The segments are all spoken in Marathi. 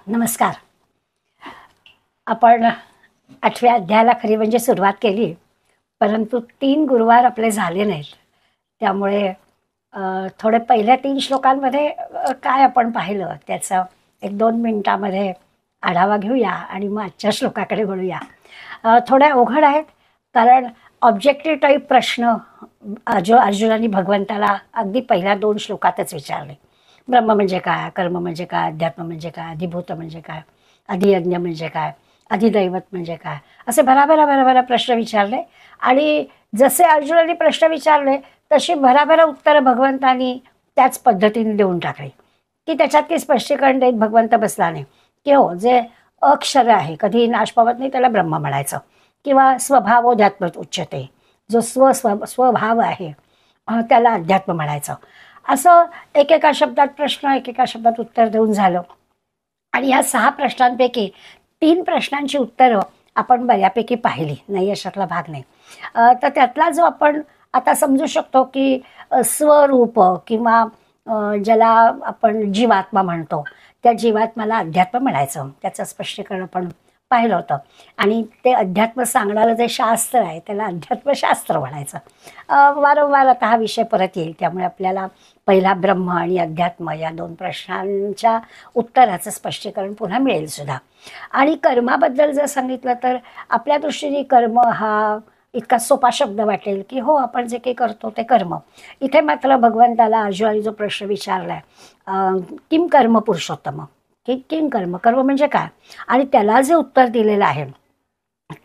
नमस्कार. आपण 8व्या अध्यायाला खरी म्हणजे सुरुवात केली, परंतु 3 गुरुवार आपले झाले नाहीत. त्यामुळे थोडे पहिल्या 3 श्लोकांमध्ये काय आपण पाहिलं त्याचा 1-2 मिनिटांमध्ये आढावा घेऊया आणि मग आजच्या श्लोकाकडे वळूया. थोड्या अवघड आहेत, कारण ऑब्जेक्टिव्ह टाईप प्रश्न अर्जुनाने भगवंताला अगदी पहिल्या 2 श्लोकातच विचारले. ब्रह्म म्हणजे काय, कर्म म्हणजे काय, अध्यात्म म्हणजे काय, अधिभूत म्हणजे काय, अधियज्ञ म्हणजे काय, अधिदैवत म्हणजे काय, असे भराभरा प्रश्न विचारले. आणि जसे अर्जुनाने प्रश्न विचारले तशी भराभरा उत्तरं भगवंतानी त्याच पद्धतीने देऊन टाकली, की त्याच्यात काही स्पष्टीकरण देत भगवंत बसला नाही की हो, जे अक्षर आहे कधी नाश पावत नाही त्याला ब्रह्म म्हणायचं, किंवा स्वभावोध्यात्म उच्चते, जो स्वभाव आहे त्याला अध्यात्म म्हणायचं. असं एकेका शब्दात प्रश्न एकेका शब्दात उत्तर देऊन झालं. आणि या 6 प्रश्नांपैकी 3 प्रश्नांची उत्तरं आपण बऱ्यापैकी पाहिली, नाही अशातला भाग नाही. तर त्यातला जो आपण आता समजू शकतो की स्वरूप किंवा ज्याला आपण जीवात्मा म्हणतो, त्या जीवात्म्याला अध्यात्म म्हणायचं, त्याचं स्पष्टीकरण आपण पाहिलं होतं. आणि ते अध्यात्म सांगणारं जे शास्त्र आहे त्याला अध्यात्मशास्त्र म्हणायचं. वारंवार आता हा विषय परत येईल, त्यामुळे आपल्याला पहिला ब्रह्म आणि अध्यात्म या 2 प्रश्नांच्या उत्तराचं स्पष्टीकरण पुन्हा मिळेल सुद्धा. आणि कर्माबद्दल जर सांगितलं तर आपल्या दृष्टीने कर्म हा इतका सोपा शब्द वाटेल की हो, आपण जे काही करतो ते कर्म. इथे मात्र भगवंताला अर्जुनाने जो प्रश्न विचारलाय, किम कर्म पुरुषोत्तम, की किम कर्म, कर्म म्हणजे काय, आणि त्याला जे उत्तर दिलेलं आहे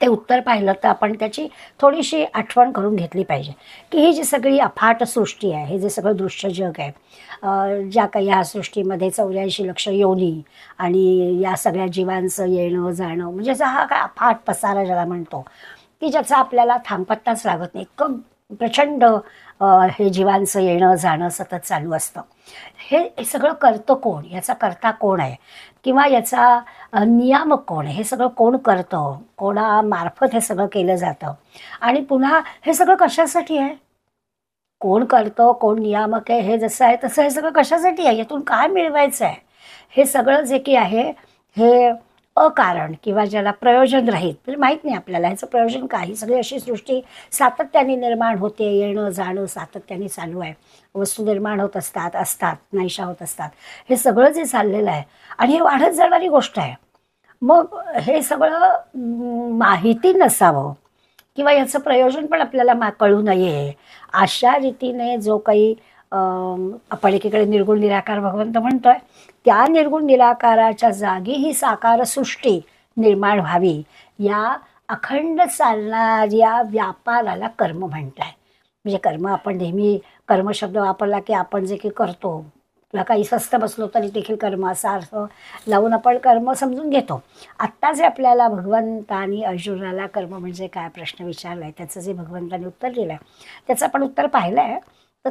ते उत्तर पाहिलं तर आपण त्याची थोडीशी आठवण करून घेतली पाहिजे, की ही जी सगळी अफाट सृष्टी आहे, हे जे सगळं दृश्य जग आहे, ज्या काही ह्या सृष्टीमध्ये 84 लक्ष योनी आणि या सगळ्या जीवांचं येणं जाणं, म्हणजे हा काय अफाट पसारा ज्याला म्हणतो, की ज्याचा आपल्याला थांबपत्ताच लागत नाही, इतकं प्रचंड हे जीवांचं येणं जाणं सतत चालू असतं. हे सगळं करतं कोण, याचा करता कोण आहे, किंवा याचा नियामक कोण आहे, हे सगळं कोण करतं, कोणामार्फत हे सगळं केलं जातं, आणि पुन्हा हे सगळं कशासाठी आहे, कोण करतं, कोण नियामक आहे, हे जसं आहे तसं हे सगळं कशासाठी आहे, यातून काय मिळवायचं आहे, हे सगळं जे की आहे हे अकारण किंवा ज्याला प्रयोजन राहील, म्हणजे माहीत नाही आपल्याला ह्याचं प्रयोजन काय. ही सगळी अशी सृष्टी सातत्याने निर्माण होते, येणं जाणं सातत्याने चालू आहे, वस्तू निर्माण होत असतात नाहीशा होत असतात, हे सगळं जे चाललेलं आहे आणि हे वाढत जाणारी गोष्ट आहे. मग हे सगळं माहिती नसावं किंवा याचं प्रयोजन पण आपल्याला कळू नये, अशा रीतीने जो काही आपण एकीकडे निर्गुण निराकार भगवंत म्हणतोय, त्या निर्गुण निराकाराच्या जागी ही साकार सृष्टी निर्माण व्हावी, या अखंड चालणाऱ्या व्यापाराला कर्म म्हणताय. म्हणजे कर्म, आपण नेहमी कर्म शब्द वापरला की आपण जे काही करतो, किंवा काही स्वस्त बसलो तरी देखील कर्म असा अर्थ लावून आपण कर्म समजून घेतो. आत्ता जे आपल्याला भगवंतानी अर्जुनाला कर्म म्हणजे काय प्रश्न विचारलाय, त्याचं जे भगवंतानी उत्तर दिलं आहे त्याचं आपण उत्तर पाहिलं आहे, तर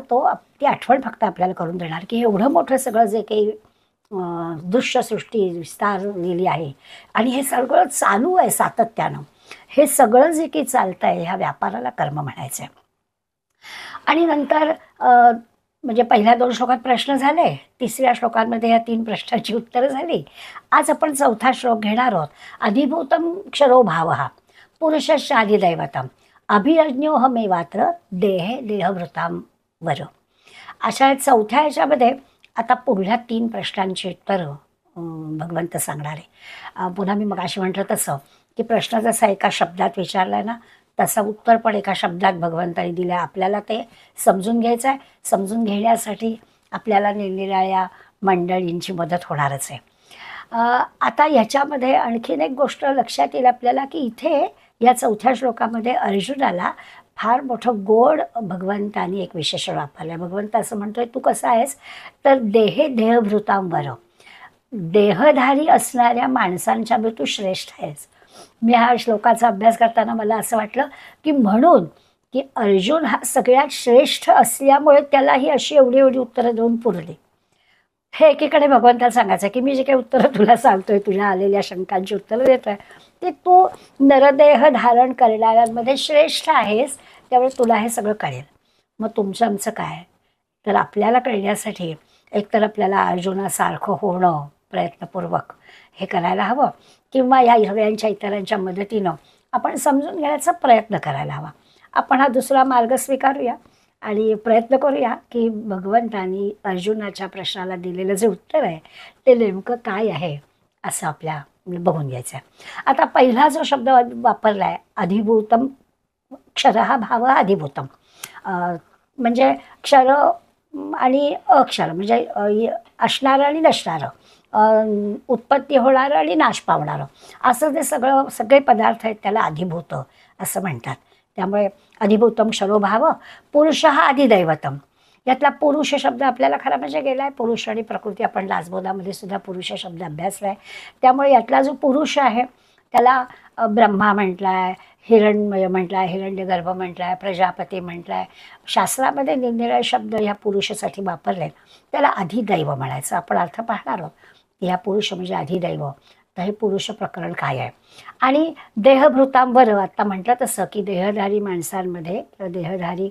ती आठवण फक्त आपल्याला करून देणार की एवढं मोठं सगळं जे काही दृश्यसृष्टी विस्तारलेली आहे आणि हे सगळं चालू आहे सातत्यानं, हे सगळं जे काही चालतं आहे ह्या व्यापाराला कर्म म्हणायचं आहे. आणि नंतर म्हणजे पहिल्या 2 श्लोकात प्रश्न झाले, 3ऱ्या श्लोकांमध्ये या 3 प्रश्नांची उत्तरं झाली. आज आपण 4था श्लोक घेणार आहोत. अधिभूतम क्षरो भावः पुरुषश्च अधिदैवतम अभियज्ञोहमेवात्र देहे देहभृतां वर. अशा 4थ्या ह्याच्यामध्ये आता पुढल्या 3 प्रश्नांची उत्तरं भगवंत सांगणार आहे. पुन्हा मी मगाशी म्हटलं तसं की प्रश्न जसा एका शब्दात विचारला आहे ना, तसं उत्तर पण एका शब्दात भगवंताने दिलं आहे. आपल्याला ते समजून घ्यायचं आहे. समजून घेण्यासाठी आपल्याला निरनिराळ्या मंडळींची मदत होणारच आहे. आता ह्याच्यामध्ये आणखीन एक गोष्ट लक्षात येईल आपल्याला, की इथे या 4थ्या श्लोकामध्ये अर्जुनाला फार मोठं गोड भगवंतानी एक विशेषण वापरलं आहे. भगवंत असं म्हणतोय, तू कसा आहेस तर देहे देहभृतांवर, देहधारी असणाऱ्या माणसांच्या तू श्रेष्ठ आहेस. मी हा श्लोकाचा अभ्यास करताना मला असं वाटलं की म्हणून की अर्जुन हा सगळ्यात श्रेष्ठ असल्यामुळे त्याला ही अशी एवढी उत्तरं देऊन पुरली. हे एकीकडे भगवंताला सांगायचं की मी जे काही उत्तरं तुला सांगतोय, तुला आलेल्या शंकांची उत्तरं देतोय, ते तू नरदेह धारण करणाऱ्यांमध्ये श्रेष्ठ आहेस, त्यामुळे तुला हे सगळं कळेल. मग तुमचं आमचं काय, तर आपल्याला कळण्यासाठी एकतर आपल्याला अर्जुनासारखं होणं प्रयत्नपूर्वक हे करायला हवं, किंवा या सगळ्यांच्या इतरांच्या मदतीनं आपण समजून घेण्याचा प्रयत्न करायला हवा. आपण हा दुसरा मार्ग स्वीकारूया आणि प्रयत्न करूया की भगवंतांनी अर्जुनाच्या प्रश्नाला दिलेलं जे उत्तर आहे ते नेमकं काय आहे असं आपल्या बघून घ्यायचं आहे. आता पहिला जो शब्द वापरला आहे अधिभूतम, क्षर हा भाव अधिभूतम, म्हणजे क्षर आणि अक्षर, म्हणजे असणारं आणि नसणारं, उत्पत्ती होणारं आणि नाश पावणारं, असं जे सगळे पदार्थ आहेत त्याला अधिभूत असं म्हणतात. त्यामुळे अधिभूतम क्षरोभाव, पुरुष हा अधिदैवतम. यातला पुरुष शब्द आपल्याला खरा म्हणजे गेला आहे. पुरुष आणि प्रकृती आपण दासबोधामध्ये सुद्धा पुरुष शब्द अभ्यासला आहे. त्यामुळे यातला जो पुरुष आहे त्याला ब्रह्मा म्हटला आहे, हिरण्मय म्हटलं आहे, हिरण्यगर्भ म्हटलं आहे, प्रजापती म्हटलं आहे. शास्त्रामध्ये निरनिराळे शब्द ह्या पुरुषासाठी वापरले. त्याला अधिदैव म्हणायचं. आपण अर्थ पाहणार आहोत की ह्या पुरुष म्हणजे अधिदैव. तर हे पुरुष प्रकरण काय आहे. आणि देहभृतांवर आत्ता म्हटलं तसं की देहधारी माणसांमध्ये किंवा देहधारी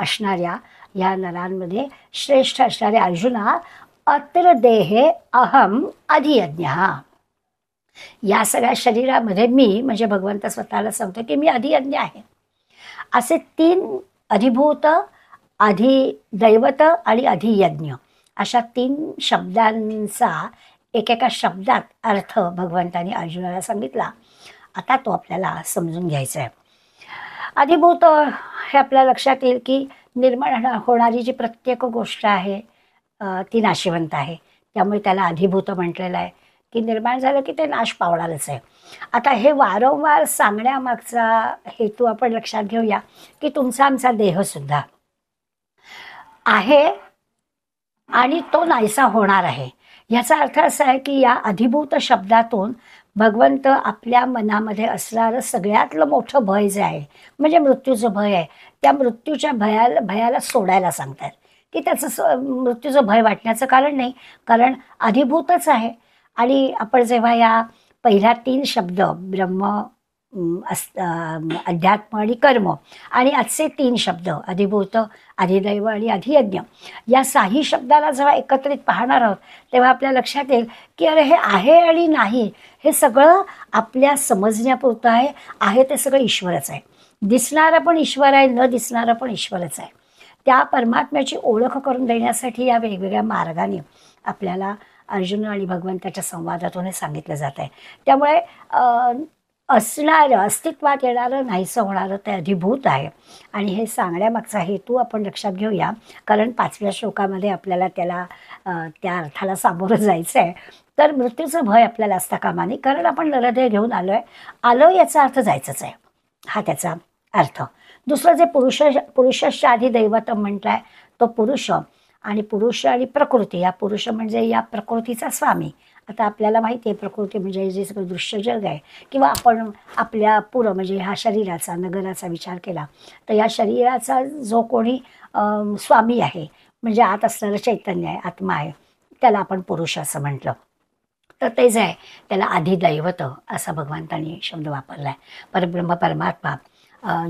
असणाऱ्या ह्या नरांमध्ये श्रेष्ठ असणारे अर्जुना, अत्र देहे अहम अधियज्ञ. या सगळ्या शरीरामध्ये मी म्हणजे भगवंत स्वतःला सांगतो की मी अधियज्ञ आहे. असे 3 अधिभूत, अधिदैवत आणि अधियज्ञ अशा 3 शब्दांचा एकेका शब्दात अर्थ भगवंतांनी अर्जुनाला सांगितला. आता तो आपल्याला समजून घ्यायचा आहे. अधिभूत हे आपल्या लक्षात येईल की निर्माण होणारी जी प्रत्येक गोष्ट आहे ती नाशिवंत आहे. त्यामुळे त्याला अधिभूत म्हटलेलं आहे की निर्माण झालं की ते नाश पावणारच आहे. आता हे वारंवार सांगण्यामागचा हेतू आपण लक्षात घेऊया की तुमचा आमचा देहसुद्धा आहे आणि तो नाहीसा होणार आहे. याचा अर्थ असा आहे की या अधिभूत शब्दातून भगवंत आपल्या मनामध्ये असणारं सगळ्यातलं मोठं भय जे आहे म्हणजे मृत्यूचं भय आहे, त्या मृत्यूच्या भयाला सोडायला सांगतात की त्याचं मृत्यूचं भय वाटण्याचं कारण नाही, कारण अधिभूतच आहे. आणि आपण जेव्हा या पहिल्या 3 शब्द ब्रह्म, अध्यात्म आणि कर्म आणि आजचे 3 शब्द अधिभूत, अधिदैव आणि अधियज्ञ या 6 शब्दाला जेव्हा एकत्रित पाहणार आहोत तेव्हा आपल्या लक्षात येईल की अरे हे आहे आणि नाही हे सगळं आपल्या समजण्यापुरतं आहे ते सगळं ईश्वरच आहे. दिसणारं पण ईश्वर आहे, न दिसणारं पण ईश्वरच आहे. त्या परमात्म्याची ओळख करून देण्यासाठी या वेगवेगळ्या मार्गाने आपल्याला अर्जुन आणि भगवंताच्या संवादातून हे सांगितलं जात आहे. त्यामुळे असणारं, अस्तित्वात येणारं, नाहीसं होणारं ते अधिभूत आहे. आणि हे सांगण्यामागचा हेतू आपण लक्षात घेऊया, कारण 5व्या श्लोकामध्ये आपल्याला त्या अर्थाला सामोरं जायचं आहे. तर मृत्यूचं भय आपल्याला असता कामा नये, कारण आपण नरदेह घेऊन आलो याचा अर्थ जायचंच आहे, हा त्याचा अर्थ. दुसरं जे पुरुषस्य अधिदैवतम म्हटलं आहे तो पुरुष आणि पुरुष आणि प्रकृती, या पुरुष म्हणजे या प्रकृतीचा स्वामी. आता आपल्याला माहिती आहे प्रकृती म्हणजे जे सगळं दृश्य जग आहे, किंवा आपण आपल्या म्हणजे ह्या शरीराचा, नगराचा विचार केला तर या शरीराचा जो कोणी स्वामी आहे म्हणजे आत असणारं चैतन्य आहे, आत्मा आहे, त्याला आपण पुरुष असं म्हटलं. तर ते जे आहे त्याला अधिदैवत असा भगवंतांनी शब्द वापरला आहे. परब्रह्म परमात्मा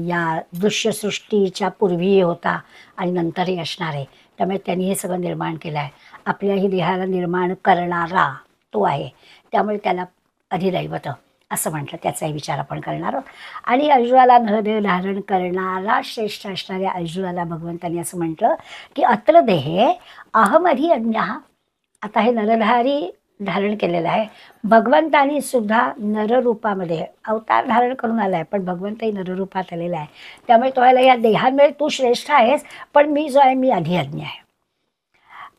या दृश्यसृष्टीच्या पूर्वीही होता आणि नंतरही असणार आहे. त्यामुळे त्यांनी हे सगळं निर्माण केलं आहे. आपल्याही देहाला निर्माण करणारा तो आहे, त्यामुळे त्याला अधिदैवत असं म्हटलं. त्याचाही विचार आपण करणार आहोत. आणि अर्जुनाला नरदेह धारण करणारा श्रेष्ठ असणाऱ्या अर्जुनाला भगवंतांनी असं म्हटलं की अत्र देहे अहम अधियज्ञः. आता हे नरधारी धारण केलेलं आहे. भगवंतानी सुद्धा नररूपामध्ये अवतार धारण करून आला आहे, पण भगवंतही नररूपात आलेला आहे. त्यामुळे तो या देहामध्ये तू श्रेष्ठ आहेस, पण मी जो आहे मी अधियज्ञ आहे.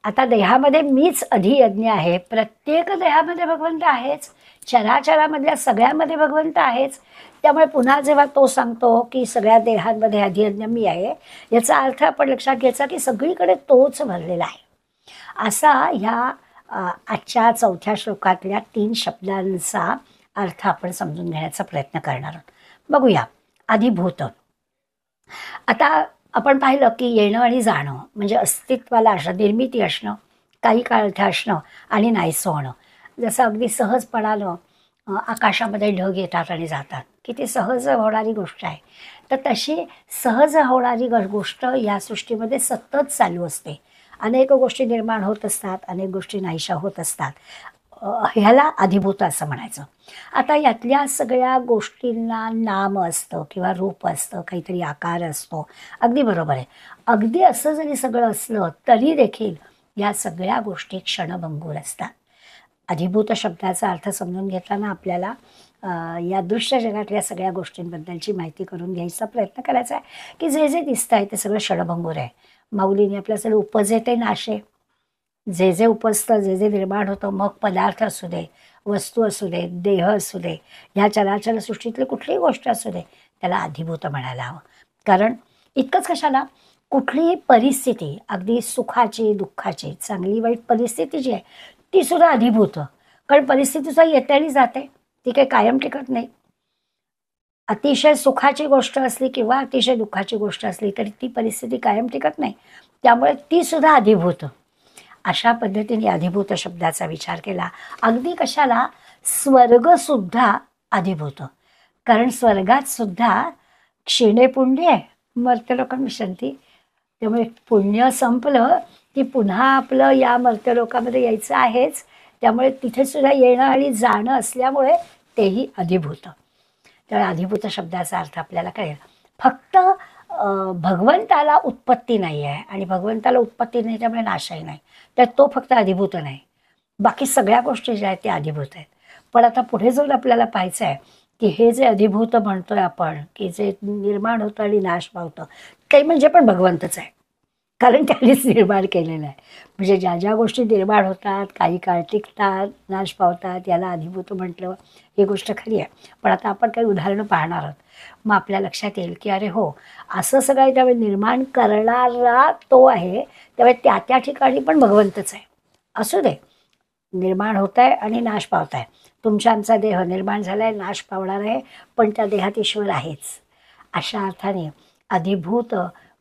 आता देहामध्ये मीच अधियज्ञ आहे. प्रत्येक देहामध्ये भगवंत आहेच, चराचरामधल्या सगळ्यामध्ये भगवंत आहेच. त्यामुळे पुन्हा जेव्हा तो सांगतो की सगळ्या देहांमध्ये अधियज्ञ मी आहे, याचा अर्थ आपण लक्षात घ्यायचा की सगळीकडे तोच भरलेला आहे. असा ह्या आजच्या 4थ्या श्लोकातल्या 3 शब्दांचा अर्थ आपण समजून घेण्याचा प्रयत्न करणार आहोत. बघूया. अधिभूत. आता आपण पाहिलं की येणं आणि जाणं म्हणजे अस्तित्वाला असणं, निर्मिती असणं, काही काळ इथे असणं आणि नाहीसं होणं. जसं अगदी सहजपणानं आकाशामध्ये ढग येतात आणि जातात, किती सहज होणारी गोष्ट आहे. तर तशी सहज होणारी गोष्ट या सृष्टीमध्ये सतत चालू असते. अनेक गोष्टी निर्माण होत असतात, अनेक गोष्टी नाहीशा होत असतात. ह्याला अधिभूत असं म्हणायचं. आता यातल्या सगळ्या गोष्टींना नाम असतं किंवा रूप असतं, काहीतरी आकार असतो. अगदी बरोबर आहे. अगदी असं जरी सगळं असलं तरी देखील या सगळ्या गोष्टी क्षणभंगूर असतात. अधिभूत शब्दाचा अर्थ समजून घेताना आपल्याला या दृश्य जगातल्या सगळ्या गोष्टींबद्दलची माहिती करून घ्यायचा प्रयत्न करायचा आहे की जे जे दिसतं आहे ते सगळं क्षणभंगूर आहे. माऊलीने आपल्या सगळं उपजे ते नाशे, जे जे उपजतं, जे जे निर्माण होतं, मग पदार्थ असू दे, वस्तू असू दे, देह असू दे, ह्या चराचर सृष्टीतली कुठलीही गोष्ट असू दे, त्याला अधिभूत म्हणायला हवं. कारण इतकंच कशाला, कुठलीही परिस्थिती, अगदी सुखाची, दुःखाची, चांगली वाईट परिस्थिती जी आहे ती सुद्धा अधिभूत. कारण परिस्थितीचा येते आणि जाते, ती काही कायम टिकत नाही. अतिशय सुखाची गोष्ट असली किंवा अतिशय दुःखाची गोष्ट असली तरी ती परिस्थिती कायम टिकत नाही, त्यामुळे ती सुद्धा अधिभूत. अशा पद्धतीने अधिभूत शब्दाचा विचार केला. अगदी कशाला, स्वर्गसुद्धा अधिभूत. कारण स्वर्गात सुद्धा क्षीणे पुण्य मर्त्यलोकं विशंती. त्यामुळे पुण्य संपलं की पुन्हा आपलं या मर्त्यलोकामध्ये यायचं आहेच. त्यामुळे तिथे सुद्धा येणं आणि जाणं असल्यामुळे तेही अधिभूत. तर अधिभूत शब्दाचा अर्थ आपल्याला कळेल. फक्त भगवंताला उत्पत्ती नाही आहे आणि भगवंताला उत्पत्ती नाही त्यामुळे नाशही नाही, तर तो फक्त अधिभूत नाही. बाकी सगळ्या गोष्टी ज्या आहेत त्या अधिभूत आहेत. पण आता पुढे जाऊन आपल्याला पाहायचं आहे की हे जे अधिभूत म्हणतोय आपण, की जे निर्माण होतं आणि नाश पावतं, ते म्हणजे पण भगवंतच आहे. कारण त्यांनीच निर्माण केलेलं आहे. म्हणजे ज्या ज्या गोष्टी निर्माण होतात, काही काळ टिकतात, नाश पावतात, याला अधिभूत म्हटलं, ही गोष्ट खरी आहे. पण आता आपण काही उदाहरणं पाहणार आहोत. मग आपल्या लक्षात येईल की अरे हो, असं सगळं त्यावेळी निर्माण करणारा तो आहे, त्यामुळे त्या त्या ठिकाणी पण भगवंतच आहे. असू दे, निर्माण होत आहे आणि नाश पावत आहे. तुमच्या आमचा देह निर्माण झाला आहे, नाश पावणार आहे, पण त्या देहात ईश्वर आहेच. अशा अर्थाने अधिभूत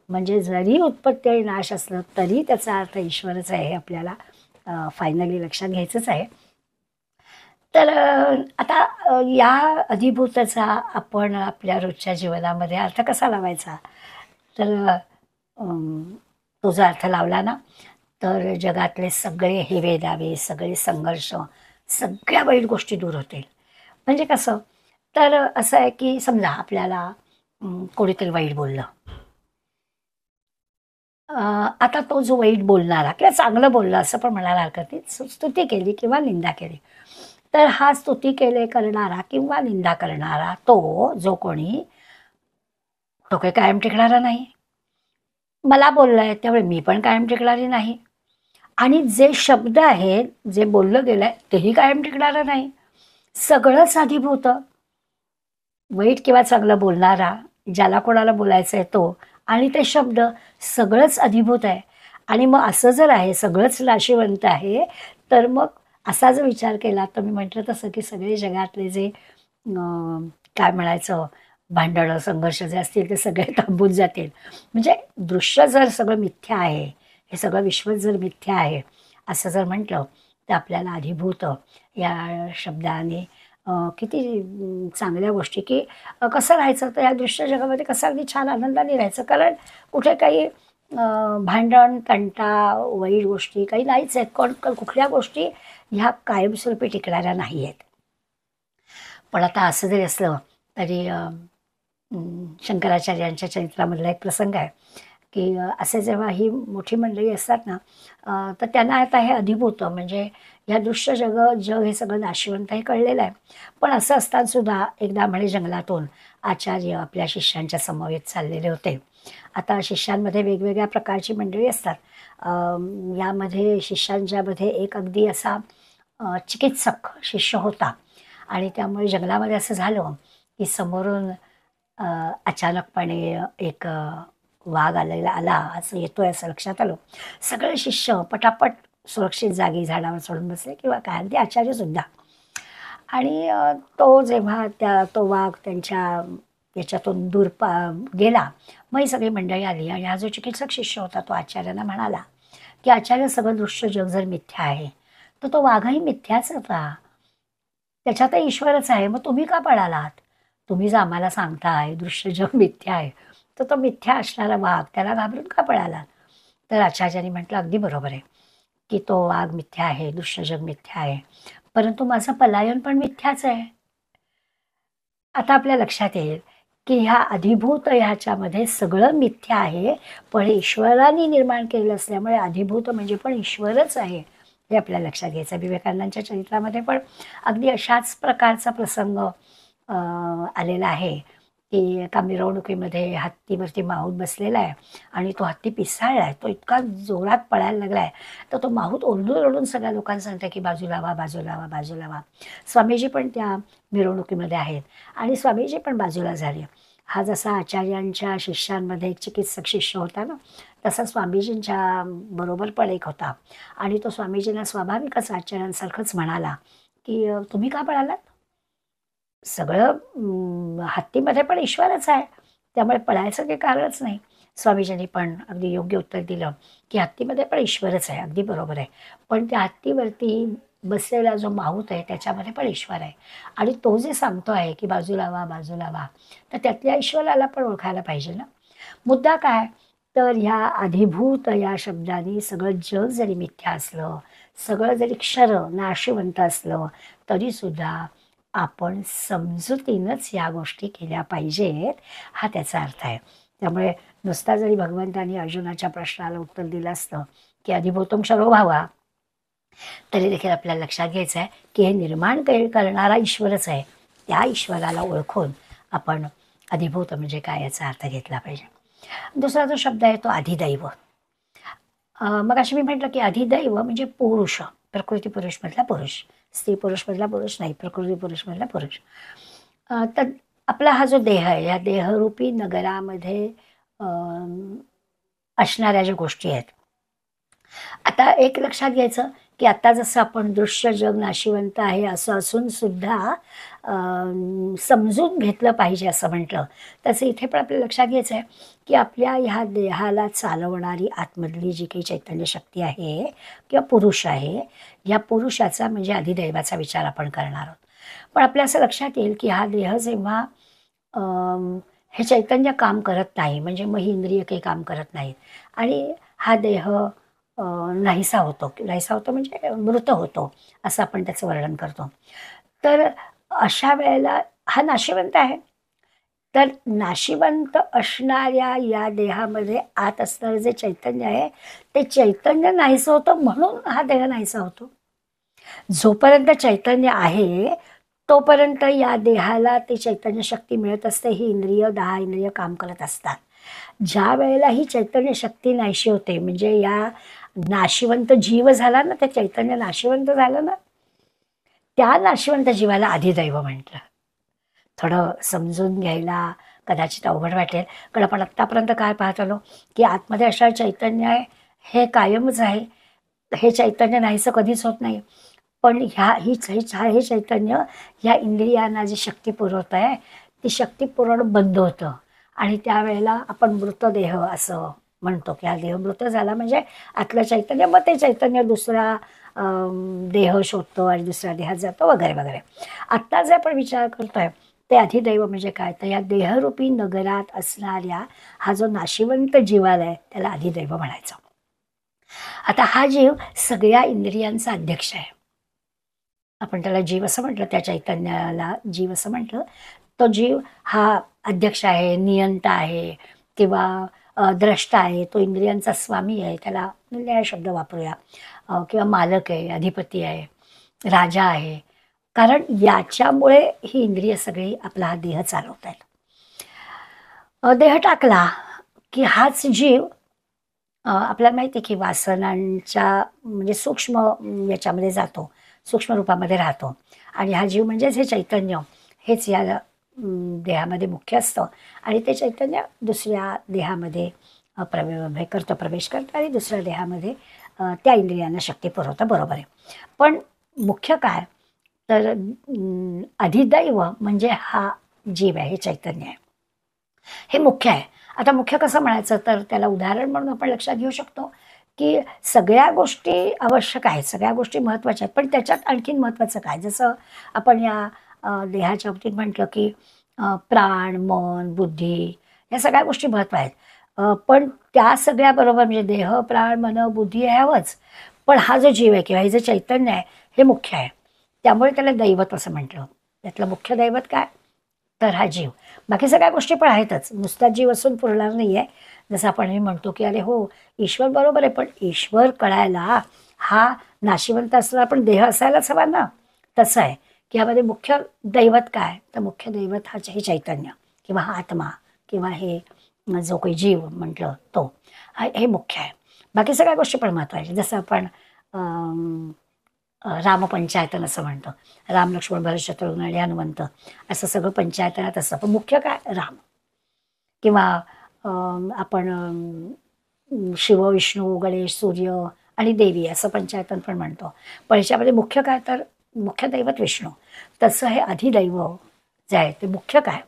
म्हणजे जरी उत्पत्ती आणि नाश असलं तरी त्याचा अर्थ ईश्वरच आहे, हे आपल्याला फायनली लक्षात घ्यायचंच आहे. तर आता या अधिभूताचा आपण आपल्या रोजच्या जीवनामध्ये अर्थ कसा लावायचा, तर तो जर अर्थ लावला ना तर जगातले सगळे हेवे दावे, सगळे संघर्ष, सगळ्या वाईट गोष्टी दूर होतील. म्हणजे कसं, तर असं आहे की समजा आपल्याला कोणीतरी वाईट बोललं. आता तो जो वाईट बोलणारा किंवा चांगलं बोलला असं पण म्हणायला हरकत नाही, स्तुती केली किंवा निंदा केली, तर हा स्तुती केले करणारा किंवा निंदा करणारा तो जो कोणी, तो काही कायम टिकणारा नाही. मला बोललाय त्यामुळे मी पण कायम टिकणारी नाही. आणि जे शब्द आहेत, जे बोललं गेलंय तेही कायम टिकणारं नाही. सगळंच अधिभूत. वाईट किंवा चांगलं बोलणारा, ज्याला कोणाला बोलायचं आहे तो, आणि ते शब्द, सगळंच अधिभूत आहे. आणि मग असं जर आहे, सगळंच नाशिवंत आहे, तर मग असा जर विचार केला तर मी म्हटलं तसं की सगळे जगातले जे काय म्हणायचं, भांडणं संघर्ष जे असतील ते सगळे थांबून जातील. म्हणजे दृश्य जर सगळं मिथ्या आहे, हे सगळं विश्व जर मिथ्या आहे असं जर म्हटलं, तर आपल्याला अधिभूत या शब्दाने किती चांगल्या गोष्टी, की कसं राहायचं, तर या दृश्य जगामध्ये कसं अगदी छान आनंदाने राहायचं. कारण कुठे काही भांडण, तंटा, वाईट गोष्टी काही नाहीच आहेत. कुठल्या गोष्टी ह्या कायमस्वरूपी टिकणाऱ्या नाही आहेत. पण आता असं जरी असलं तरी शंकराचार्यांच्या चरित्रामधला एक प्रसंग आहे की असे जेव्हा ही मोठी मंडळी असतात ना, तर त्यांना आता हे अधिभूत म्हणजे ह्या दृश्य जग हे सगळं नाशिवंत हे कळलेलं आहे. पण असं असतानासुद्धा एकदा म्हणे जंगलातून आचार्य आपल्या शिष्यांच्या समवेत चाललेले होते. आता शिष्यांमध्ये वेगवेगळ्या प्रकारची मंडळी असतात. यामध्ये शिष्यांच्यामध्ये एक अगदी असा चिकित्सक शिष्य होता. आणि त्यामुळे जंगलामध्ये असं झालं की समोरून अचानकपणे एक वाघ आला असं येतोय असं लक्षात आलं. सगळे शिष्य पटापट सुरक्षित जागी झाडावर चढून बसले किंवा काय, अगदी आचार्यसुद्धा. आणि जेव्हा तो वाघ त्यांच्या याच्यातून दूर गेला, मग ही सगळी मंडळी आली आणि हा जो चिकित्सक शिष्य होता तो आचार्यांना म्हणाला की आचार्य, सगळं दृश्य जग जर मिथ्या आहे तर तो वाघही मिथ्याच होता, त्याच्यातही ईश्वरच आहे. मग तुम्ही का पळालात? तुम्ही जर आम्हाला सांगताय दृश्य जग मिथ्या आहे, तर तो मिथ्या असणारा वाघ त्याला घाबरून का पळालात? तर आचार्यांनी म्हटलं अगदी बरोबर आहे की तो वाघ मिथ्या आहे, दृश्य जग मिथ्या आहे, परंतु माझं पलायन पण मिथ्याच आहे. आता आपल्या लक्षात येईल की ह्या अधिभूत ह्याच्यामध्ये सगळं मिथ्या आहे, पण ईश्वराने निर्माण केलेलं असल्यामुळे अधिभूत म्हणजे पण ईश्वरच आहे हे आपल्या लक्षात घ्यायचं. विवेकानंदांच्या चरित्रामध्ये पण अगदी अशाच प्रकारचा प्रसंग आलेला आहे की एका मिरवणुकीमध्ये हत्तीवरती माहूत बसलेला आहे आणि तो हत्ती पिसाळला आहे. तो इतका जोरात पळायला लागला आहे, तर तो माहूत ओरडून ओरडून सगळ्या लोकांना सांगते की बाजूला व्हा, बाजूला व्हा, बाजूला व्हा. स्वामीजी पण त्या मिरवणुकीमध्ये आहेत आणि स्वामीजी पण बाजूला झाले. हा जसा आचार्यांच्या शिष्यांमध्ये एक चिकित्सक शिष्य होता ना, तसा स्वामीजींच्या बरोबर पण एक होता आणि तो स्वामीजींना स्वाभाविकच आचार्यांसारखंच म्हणाला की तुम्ही का पळालात? सगळं हत्तीमध्ये पण ईश्वरच आहे, त्यामुळे पळायचं काही कारणच नाही. स्वामीजींनी पण अगदी योग्य उत्तर दिलं की हत्तीमध्ये पण ईश्वरच आहे, अगदी बरोबर आहे, पण त्या हत्तीवरती बसलेला जो माहूत आहे त्याच्यामध्ये पण ईश्वर आहे आणि तो जे सांगतो आहे की बाजूला व्हा, बाजूला व्हा, तर त्यातल्या ईश्वराला पण ओळखायला पाहिजे ना. मुद्दा काय, तर ह्या अधिभूत या शब्दाने सगळं जग जरी मिथ्या असलं, सगळं जरी क्षर नाशिवंत असलं, तरीसुद्धा आपण समजुतीनंच या गोष्टी केल्या पाहिजेत, हा त्याचा अर्थ आहे. त्यामुळे नुसता जरी भगवंतांनी अर्जुनाच्या प्रश्नाला उत्तर दिलं असतं की अधिभूतम क्षरो भावा, तरी देखील आपल्याला लक्षात घ्यायचं आहे की हे निर्माण करणारा ईश्वरच आहे. त्या ईश्वराला ओळखून आपण अधिभूत म्हणजे काय याचा अर्थ घेतला पाहिजे. दुसरा जो शब्द आहे तो अधिदैव. मग अशी मी म्हटलं की अधिदैव म्हणजे पुरुष, प्रकृती पुरुषमधला पुरुष, स्त्री पुरुषमधला पुरुष नाही, प्रकृती पुरुषमधला पुरुष. तर आपला हा जो देह आहे, या देहरूपी नगरामध्ये असणाऱ्या ज्या गोष्टी आहेत. आता एक लक्षात घ्यायचं की आता जसं आपण दृश्य जग नाशिवंत आहे असं असून सुद्धा समजून घेतलं पाहिजे असं म्हटलं, तसं इथे पण आपल्याला लक्षात घ्यायचं आहे की आपल्या ह्या देहाला चालवणारी आतमधली जी काही चैतन्य शक्ती आहे किंवा पुरुष आहे, या पुरुषाचा म्हणजे अधिदैवाचा विचार आपण करणार आहोत. पण आपल्या असं लक्षात येईल की हा देह जेव्हा हे चैतन्य काम करत नाही, म्हणजे मग ही इंद्रिय काही काम करत नाहीत आणि हा देह नाहीसा होतो, नाहीसा होतो म्हणजे मृत होतो असं आपण त्याचं वर्णन करतो. तर अशा वेळेला हा नाशिवंत आहे. तर नाशिवंत असणाऱ्या या देहामध्ये आत असणारं जे चैतन्य आहे, ते चैतन्य नाहीसं होतं म्हणून हा देह नाहीसा होतो. जोपर्यंत चैतन्य आहे तोपर्यंत या देहाला ती चैतन्य शक्ती मिळत असते. ही इंद्रिय 10 इंद्रिय काम करत असतात. ज्या वेळेला ही चैतन्य शक्ती नाहीशी होते, म्हणजे या नाशिवंत जीव झाला ना, ते चैतन्य नाशिवंत झालं ना, त्या नाशिवंत जीवाला अधिदैव म्हटलं. थोडं समजून घ्यायला कदाचित अवघड वाटेल, कारण आपण आत्तापर्यंत काय पाहत आलो की आतमध्ये असणारं चैतन्य आहे हे कायमच आहे, हे चैतन्य नाहीसं कधीच होत नाही. पण हे चैतन्य ह्या इंद्रियांना जी शक्ती पुरवत आहे, ती शक्ती पुरवणं बंद होतं आणि त्यावेळेला आपण मृतदेह असं म्हणतो की हा देह मृत झाला म्हणजे आतलं चैतन्य, मग ते चैतन्य दुसरा देह शोधतो आणि दुसऱ्या देहात जातो वगैरे वगैरे. आत्ता जे आपण विचार करतोय ते अधिदैव म्हणजे काय, तर या देहरूपी नगरात असणाऱ्या हा जो नाशिवंत जीवाला आहे त्याला अधिदैव म्हणायचं. आता हा जीव सगळ्या इंद्रियांचा अध्यक्ष आहे. आपण त्याला जीव असं म्हटलं, त्या चैतन्याला जीव असं म्हटलं. तो जीव हा अध्यक्ष आहे, नियंता आहे किंवा द्रष्टा आहे, तो इंद्रियांचा स्वामी आहे, त्याला न्याय शब्द वापरूया, किंवा मालक आहे, अधिपती आहे, राजा आहे. कारण याच्यामुळे ही इंद्रिय सगळी आपला हा देह चालवत आहेत. देह टाकला की हाच जीव आपल्याला माहिती आहे की वासनांच्या म्हणजे सूक्ष्म याच्यामध्ये जातो, सूक्ष्म रूपामध्ये राहतो आणि हा जीव म्हणजेच हे चैतन्य हेच या देहामध्ये मुख्य असतं आणि ते चैतन्य दुसऱ्या देहामध्ये प्रवेश करतं आणि दुसऱ्या देहामध्ये त्या इंद्रियांना शक्ती पुरवतं, बरोबर आहे. पण मुख्य काय, तर अधिदैव म्हणजे हा जीव आहे, हे चैतन्य आहे, हे मुख्य आहे. आता मुख्य कसं म्हणायचं, तर त्याला उदाहरण म्हणून आपण लक्षात घेऊ शकतो की सगळ्या गोष्टी आवश्यक आहेत, सगळ्या गोष्टी महत्त्वाच्या आहेत, पण त्याच्यात आणखीन महत्त्वाचं काय, जसं आपण या देहाच्या बाबतीत म्हटलं की प्राण, मन, बुद्धी या सगळ्या गोष्टी महत्त्व आहेत. पण त्या सगळ्याबरोबर म्हणजे देह प्राण मन बुद्धी हे हवंच, पण हा जो जीव आहे किंवा हे जे चैतन्य आहे हे मुख्य आहे. त्यामुळे त्याला दैवत असं म्हटलं. त्यातलं मुख्य दैवत काय, तर हा जीव. बाकी सगळ्या गोष्टी पण आहेतच, नुसता जीव असून पुरणार नाही आहे. जसं आपण हे म्हणतो की अरे हो ईश्वर बरोबर आहे, पण ईश्वर कळायला हा नाशिवंत असला पण देह असायलाच हवा ना. तसं आहे की यामध्ये मुख्य दैवत काय, तर मुख्य दैवत हा हे चैतन्य किंवा हा आत्मा किंवा हे जो काही जीव म्हटलं तो हे मुख्य आहे. बाकी सगळ्या गोष्टी पण महत्त्वाच्या. जसं आपण रामपंचायतन असं म्हणतो, राम लक्ष्मण भरत शत्रुघ्न आणि हनुमंत असं सगळं पंचायतनात असतं, पण मुख्य काय राम. किंवा आपण शिव विष्णू गणेश सूर्य आणि देवी असं पंचायतन पण म्हणतो. पण ह्याच्यामध्ये मुख्य काय, तर मुख्य दैवत विष्णू. तसं हे अधिदैव जे आहे ते मुख्य काय,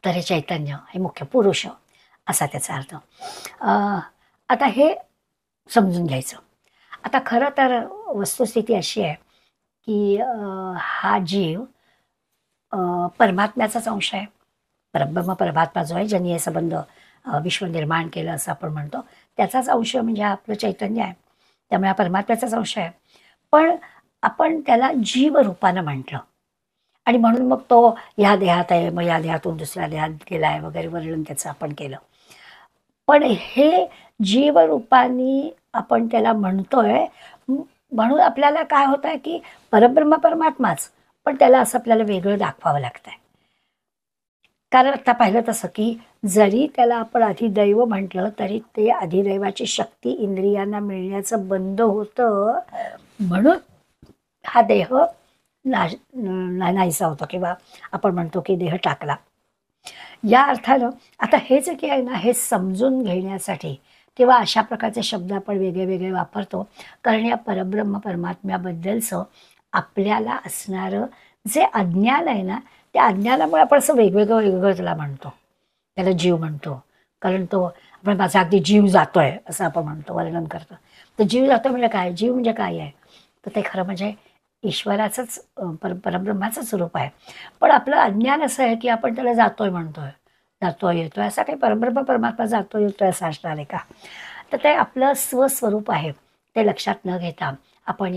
तर हे चैतन्य हे मुख्य पुरुष असा त्याचा अर्थ. आता हे समजून घ्यायचं. आता खरं तर वस्तुस्थिती अशी आहे की हा जीव परमात्म्याचाच अंश आहे. परब्रह्म परमात्मा जो आहे ज्यांनी हे संबंध विश्व निर्माण केलं असं आपण म्हणतो, त्याचाच अंश म्हणजे हा आपलं चैतन्य आहे. त्यामुळे हा परमात्म्याचाच अंश आहे. पण आपण त्याला जीव रूपानं म्हटलं आणि म्हणून मग तो ह्या देहात आहे, मग या देहातून दुसऱ्या देहात गेला आहे वगैरे वर्णन त्याचं आपण केलं. पण हे जीवरूपाने आपण त्याला म्हणतोय, म्हणून आपल्याला काय होत आहे की परब्रह्म परमात्माच, पण त्याला असं आपल्याला वेगळं दाखवावं लागतंय. कारण आता पाहिलं तसं की जरी त्याला आपण अधिदैव म्हटलं तरी ते अधिदैवाची शक्ती इंद्रियांना मिळण्याचं बंद होतं, म्हणून हा देह नाहीसा होतो किंवा आपण म्हणतो की देह टाकला. या अर्थानं आता हे जे काही आहे ना, हे समजून घेण्यासाठी किंवा अशा प्रकारचे शब्द आपण वेगळे वेगळे वापरतो, कारण या परब्रह्म परमात्म्याबद्दलचं आपल्याला असणारं जे अज्ञान आहे ना, त्या अज्ञानामुळे आपण असं वेगवेगळं वेगवेगळं त्याला म्हणतो, त्याला जीव म्हणतो. कारण तो आपण माझा अगदी जीव जातोय असं आपण म्हणतो, वर्णन करतो. तर जीव जातो म्हणजे काय, जीव म्हणजे काय आहे, तर ते खरं म्हणजे ईश्वराचंच परब्रह्माचंच रूप आहे. पण आपलं अज्ञान असं आहे की आपण त्याला जातोय म्हणतोय, जातोय येतोय, असा काही परब्रह्म परमात्मा जातोय येतोय असं असणार आहे का. तर ते आपलं स्वस्वरूप आहे ते लक्षात न घेता आपण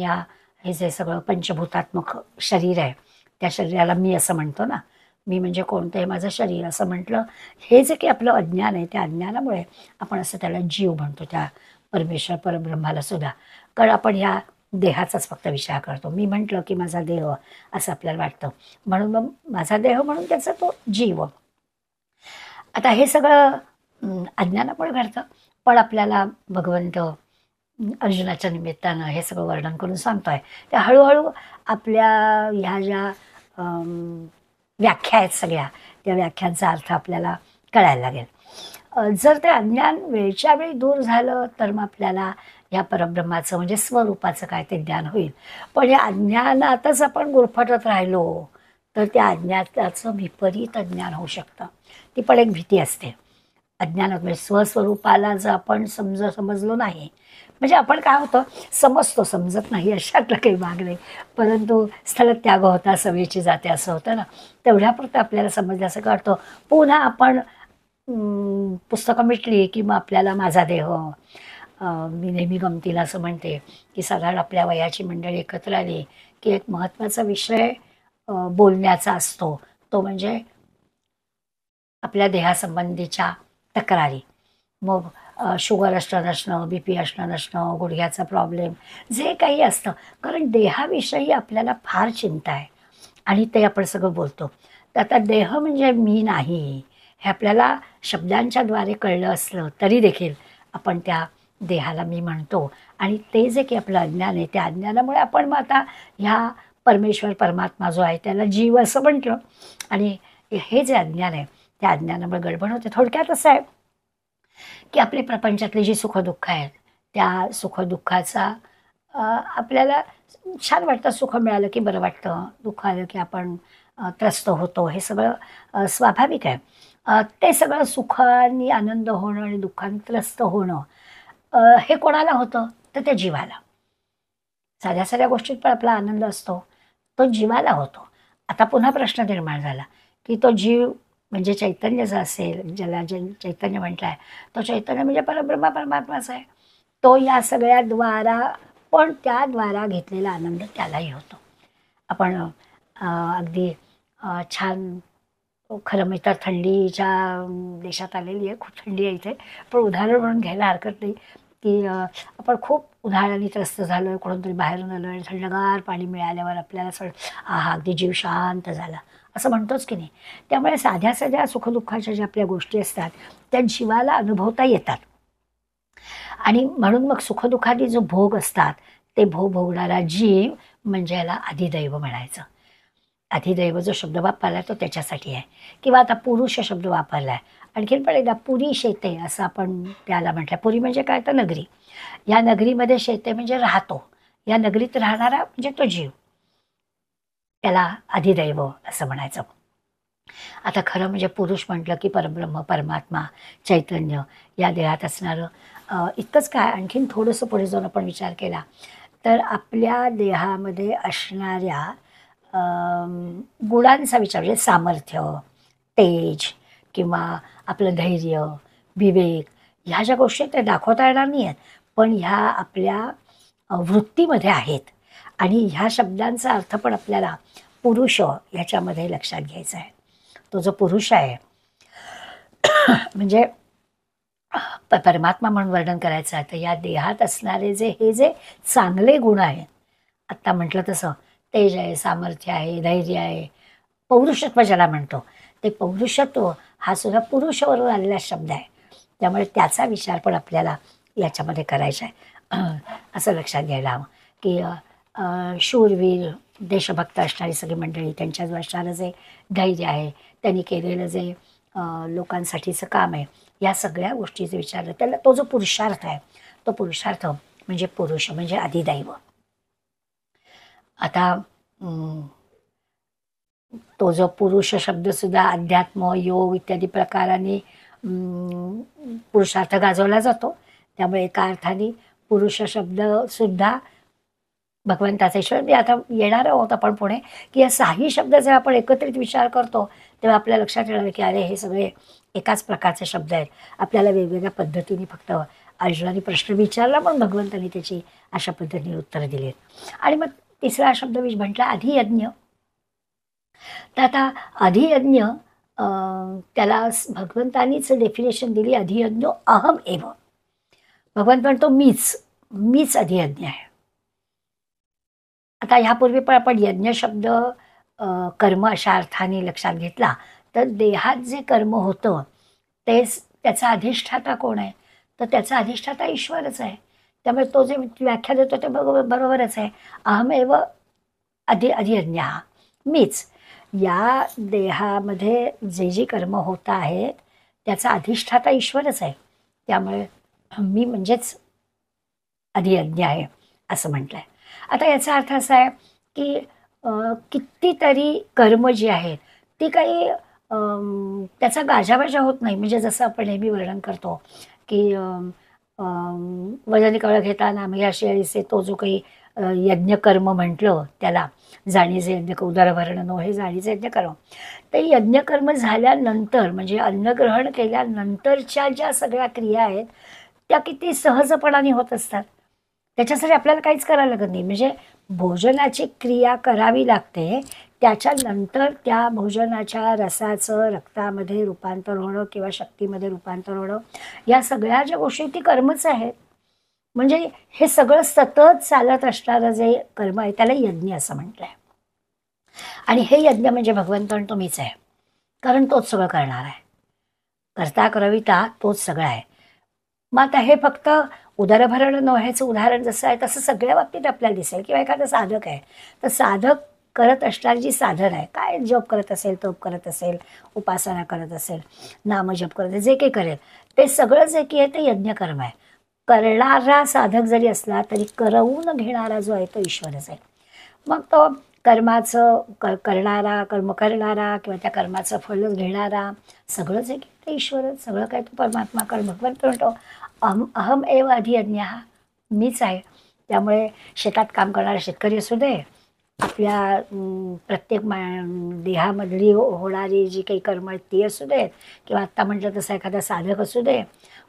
हे जे सगळं पंचभूतात्मक शरीर आहे त्या शरीराला मी असं म्हणतो ना, मी म्हणजे कोणतं आहे माझं शरीर असं म्हटलं. हे जे काही आपलं अज्ञान आहे त्या अज्ञानामुळे आपण असं त्याला जीव म्हणतो, त्या परमेश्वर परब्रह्माला सुद्धा. कारण आपण ह्या देहाचाच फक्त विचार करतो. मी म्हटलं की माझा देह असं आपल्याला वाटतं, म्हणून मग माझा देह म्हणून त्याचा तो जीव. आता हे सगळं अज्ञानामुळे घडतं, पण आपल्याला भगवंत अर्जुनाच्या निमित्तानं हे सगळं वर्णन करून सांगतोय. त्या हळूहळू आपल्या ह्या ज्या व्याख्या आहेत सगळ्या, त्या व्याख्यांचा अर्थ आपल्याला कळायला लागेल. जर ते अज्ञान वेळच्या वेळी दूर झालं तर मग आपल्याला या परब्रह्माचं म्हणजे स्वरूपाचं काय ते ज्ञान होईल. पण या अज्ञानातच आपण गुरफटत राहिलो तर त्या अज्ञाताचं विपरीत ज्ञान होऊ शकतं. ती पण एक भीती असते अज्ञानात. म्हणजे स्वस्वरूपाला जर आपण समजलो नाही, म्हणजे आपण काय होतं समजतो समजत नाही अशातलं काही भाग नाही, परंतु स्थल त्याग होता सवेची जाते असं होतं ना, तेवढ्यापुरतं आपल्याला समजलं असं कळतं. पुन्हा आपण पुस्तकं मिटली की मग आपल्याला माझा देह, मी नेहमी गमतीला असं म्हणते की साधारण आपल्या वयाची मंडळी एकत्र आली की एक महत्त्वाचा विषय बोलण्याचा असतो, तो म्हणजे आपल्या देहासंबंधीच्या तक्रारी. मग शुगर असणं नसणं, बी पी असणं नसणं, गुडघ्याचा प्रॉब्लेम जे काही असतं, कारण देहाविषयी आपल्याला फार चिंता आहे आणि ते आपण सगळं बोलतो. तर आता देह म्हणजे मी नाही हे आपल्याला शब्दांच्याद्वारे कळलं असलं तरी देखील आपण त्या देहाला मी म्हणतो. आणि ते जे की आपलं अज्ञान आहे त्या अज्ञानामुळे आपण मग आता ह्या परमेश्वर परमात्मा जो आहे त्याला जीव असं म्हटलं, आणि हे जे अज्ञान आहे त्या अज्ञानामुळे गडबड होते. थोडक्यात असं आहे की आपली प्रपंचातली जी सुखदुःख आहेत त्या सुखदुःखाचा आपल्याला छान वाटतं. सुख मिळालं की बरं वाटतं, दुःख आलं की आपण त्रस्त होतो, हे सगळं स्वाभाविक आहे. ते सगळं सुखाने आनंद होणं आणि दुःखाने त्रस्त होणं हे कोणाला होतं, तर त्या जीवाला. साध्या साध्या गोष्टीत पण आपला आनंद असतो, तो जीवाला होतो. आता पुन्हा प्रश्न निर्माण झाला की तो जीव म्हणजे चैतन्य जो असेल, ज्याला जे चैतन्य म्हटलं आहे, तो चैतन्य म्हणजे परब्रह्मा परमात्माच आहे. तो या सगळ्या द्वारा, पण त्या द्वारा घेतलेला आनंद त्यालाही होतो. आपण अगदी छान, खरं म्हणजे तर थंडीच्या देशात आलेली आहे, खूप थंडी आहे इथे. पण उदाहरण म्हणून घ्यायला हरकत नाही की आपण खूप उन्हाळ्याने त्रस्त झालो आहे, कोणतरी बाहेरून आलो आणि थंडगार पाणी मिळाल्यावर आपल्याला असं आहा अगदी जीव शांत झाला असं म्हणतोच की नाही. त्यामुळे साध्या साध्या सुखदुःखाच्या ज्या आपल्या गोष्टी असतात त्या जीवाला अनुभवता येतात. आणि म्हणून मग सुखदुःखादी जो भोग असतात ते भोग भोगणारा जीव म्हणजे याला अधिदैव म्हणायचं. अधिदैव जो शब्द वापरला तो त्याच्यासाठी आहे. किंवा आता पुरुष शब्द वापरला आहे. आणखीन पण एकदा पुरी शेते असं आपण त्याला म्हटलं. पुरी म्हणजे काय तर नगरी. या नगरीमध्ये शेते म्हणजे राहतो. या नगरीत राहणारा म्हणजे तो जीव, त्याला अधिदैव असं म्हणायचं. आता खरं म्हणजे पुरुष म्हटलं की परब्रह्म, परमात्मा, चैतन्य या देहात असणारं इतकंच काय, आणखीन थोडंसं पुढे जाऊन आपण विचार केला तर आपल्या देहामध्ये असणाऱ्या गुणांचा विचार म्हणजे सामर्थ्य, तेज किंवा आपलं धैर्य, विवेक ह्या ज्या गोष्टी आहेत त्या दाखवता येणार नाही आहेत, पण ह्या आपल्या वृत्तीमध्ये आहेत. आणि ह्या शब्दांचा अर्थ पण आपल्याला पुरुष ह्याच्यामध्ये लक्षात घ्यायचा आहे. तो जो पुरुष आहे म्हणजे परमात्मा म्हणून वर्णन करायचं आहे तर या देहात असणारे हे जे चांगले गुण आहेत, आत्ता म्हटलं तसं तेज आहे, सामर्थ्य आहे, धैर्य आहे, पौरुषत्व ज्याला म्हणतो, ते पौरुषत्व हा सुद्धा पुरुषवरून आलेला शब्द आहे. त्यामुळे त्याचा विचार पण आपल्याला याच्यामध्ये करायचा आहे. असं लक्षात घ्यायला हवं की शूरवीर देशभक्त असणारी सगळी मंडळी, त्यांच्याजवळ असणारं जे धैर्य आहे, त्यांनी केलेलं जे लोकांसाठीचं काम आहे, या सगळ्या गोष्टीचं विचारलं त्याला तो जो पुरुषार्थ आहे, तो पुरुषार्थ म्हणजे पुरुष म्हणजे अधिदैव. आता तो जो पुरुष शब्दसुद्धा अध्यात्म, योग इत्यादी प्रकाराने पुरुषार्थ गाजवला जातो. त्यामुळे एका अर्थाने पुरुष शब्दसुद्धा भगवंताचा ईश्वर. मी आता येणार आहोत आपण पुढे की या 6ही शब्द जेव्हा आपण एकत्रित विचार करतो तेव्हा आपल्या लक्षात येणार की अरे हे सगळे एकाच प्रकारचे शब्द आहेत. आपल्याला वेगवेगळ्या पद्धतीने फक्त अर्जुनाने प्रश्न विचारला पण भगवंतांनी त्याची अशा पद्धतीने उत्तरं दिली आहेत. आणि मग तिसरा शब्द म्हटला अधियज्ञ. तर आता अधियज्ञ त्याला भगवंतानीच डेफिनेशन दिली. अधियज्ञ अहम एव. भगवंत म्हणतो मीच अधियज्ञ आहे. आता ह्यापूर्वी पण आपण यज्ञ शब्द कर्म अशा अर्थाने लक्षात घेतला तर देहात जे कर्म होतं तेच त्याचा अधिष्ठाता कोण आहे, तर त्याचा अधिष्ठाता ईश्वरच आहे. त्यामुळे तो जे व्याख्या देतो ते बरोबरच आहे. अहमेव अधियज्ञ, मीच या देहामध्ये जे कर्म होत आहेत त्याचा अधिष्ठाता ईश्वरच आहे. त्यामुळे मी म्हणजेच अधियज्ञ आहे असं म्हटलं आहे. आता याचा अर्थ असा आहे की कितीतरी कर्म जी आहेत ती काही त्याचा गाजावाजा होत नाही. म्हणजे जसं आपण नेहमी वर्णन करतो की वजनी कवळ घेताना म्हणजे अशी तो जो काही यज्ञकर्म म्हटलं त्याला, जाणीचे यज्ञ उदरभरण नो हे जाणीचे यज्ञकर्म. ते यज्ञकर्म झाल्यानंतर म्हणजे अन्नग्रहण केल्यानंतरच्या ज्या सगळ्या क्रिया आहेत त्या किती सहजपणाने होत असतात. त्याच्यासाठी आपल्याला काहीच करायला लागत नाही. म्हणजे भोजनाची क्रिया करावी लागते, त्याच्यानंतर त्या भोजनाच्या रसाचं रक्तामध्ये रूपांतर होणं किंवा शक्तीमध्ये रूपांतर होणं या सगळ्या ज्या गोष्टी ती कर्मच आहेत. म्हणजे हे सगळं सतत चालत असणारं जे कर्म आहे त्याला यज्ञ असं म्हटलं आहे. आणि हे यज्ञ म्हणजे भगवंत मीच आहे, कारण तोच सगळं करणार आहे. करता करविता तोच सगळं आहे. मग आता हे फक्त उदरभरण नव्ह्याचं उदाहरण जसं आहे तसं सगळ्या बाबतीत आपल्याला दिसेल. किंवा एखादा साधक आहे तर साधक करत असणारी जी साधन आहे, काय जप करत असेल, तप करत असेल, उपासना करत असेल, नामजप करत असेल, जे काही करेल ते सगळं जे की आहे ते यज्ञकर्म आहे. करणारा साधक जरी असला तरी करवून घेणारा जो आहे तो ईश्वरच आहे. मग तो कर्माचं करणारा, कर्म करणारा किंवा त्या कर्माचं फळ घेणारा सगळं जे की ते ईश्वरच, सगळं काय तो परमात्मा कर. भगवंत म्हणतो अहम एव अधियज्ञ, मीच आहे. त्यामुळे शेतात काम करणारा शेतकरी असू दे, आपल्या प्रत्येक देहामधली होणारी जी काही कर्म आहेत ती असू देत, किंवा आत्ता म्हटलं तसं एखादा साधक असू दे,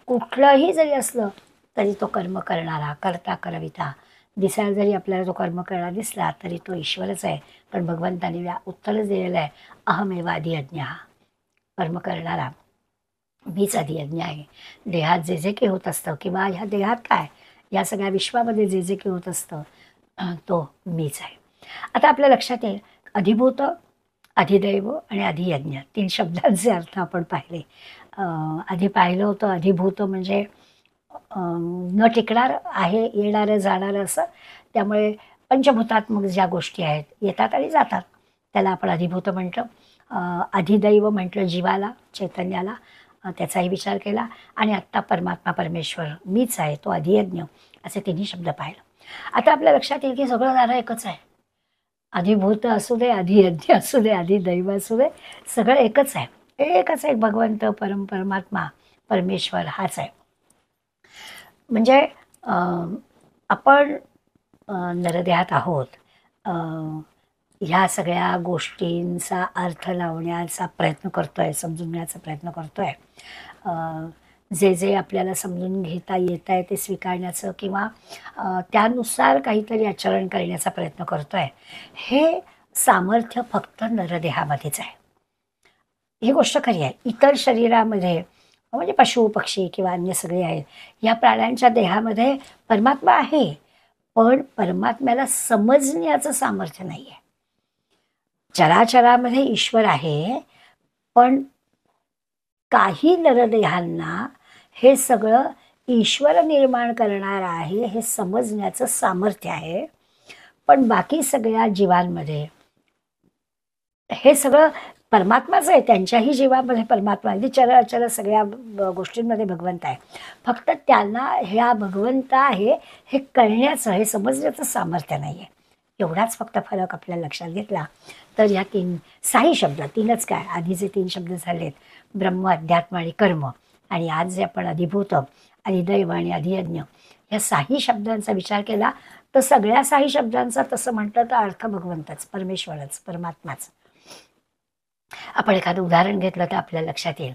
कुठलंही जरी असलं तरी तो कर्म करणारा, करता करविता दिसायला जरी आपल्याला तो कर्म करणारा दिसला तरी तो ईश्वरच आहे. पण भगवंताने उत्तरच दिलेलं आहे, अहमेवादी यज्ञ, कर्म करणारा मीच अधियज्ञ आहे. देहात जे जे काही होत असतं, किंवा ह्या देहात काय, या सगळ्या विश्वामध्ये जे जे काही होत असतं तो मीच आहे. आता आपल्या लक्षात येईल, अधिभूत, अधिदैव आणि अधियज्ञ 3 शब्दांचे अर्थ आपण पाहिले. आधी पाहिलं होतं अधिभूत म्हणजे न टिकणार आहे, येणारं जाणारं असं. त्यामुळे पंचभूतात्मक ज्या गोष्टी आहेत येतात आणि जातात, त्याला आपण अधिभूत म्हटलं. अधिदैव म्हटलं जीवाला, चैतन्याला, त्याचाही विचार केला. आणि आत्ता परमात्मा परमेश्वर मीच आहे, तो अधियज्ञ, असे तिन्ही शब्द पाहिलं. आता आपल्या लक्षात येईल की सगळं नारं एकच आहे. अधिभूत असू दे, अधियज्ञ असू दे, अधिदैव असू दे, सगळं एकच आहे. एकच आहे, भगवंत परमात्मा परमेश्वर हाच आहे. म्हणजे आपण नरदेहात आहोत. ह्या सगळ्या गोष्टींचा अर्थ लावण्याचा प्रयत्न करतोय, समजून घेण्याचा प्रयत्न करतोय. जे जे आपल्याला समजून घेता येत आहे ते स्वीकारण्याचं, किंवा त्यानुसार काहीतरी आचरण करण्याचा प्रयत्न करतोय. हे सामर्थ्य फक्त नरदेहामध्येच आहे. ही गोष्ट खरी आहे. इतर शरीरामध्ये म्हणजे पशु पक्षी किंवा अन्य सगळे आहेत, या प्राण्यांच्या देहामध्ये परमात्मा आहे, पण परमात्म्याला समजण्याचं सामर्थ्य नाही आहे. चराचरामध्ये ईश्वर आहे, पण काही नरदेहांना हे सगळं ईश्वर निर्माण करणार आहे हे समजण्याचं सामर्थ्य आहे. पण बाकी सगळ्या जीवांमध्ये हे सगळं परमात्माच आहे. त्यांच्याही जीवामध्ये परमात्मा, अगदी चर अचर सगळ्या गोष्टींमध्ये भगवंत आहे. फक्त त्यांना ह्या भगवंत आहे हे कळण्याचं, हे समजण्याचं सामर्थ्य नाही आहे. एवढाच फक्त फरक आपल्याला लक्षात घेतला तर ह्या 6 शब्द, 3च काय, आधीचे 3 शब्द झालेत, ब्रह्म, अध्यात्म आणि कर्म, आणि आज जे आपण अधिभूत, अधिदैव आणि अधियज्ञ या 6 शब्दांचा विचार केला तर सगळ्या 6 शब्दांचा तसं म्हटलं तर अर्थ भगवंतच, परमेश्वरच, परमात्माच. आपण एखादं उदाहरण घेतलं तर आपल्याला लक्षात येईल.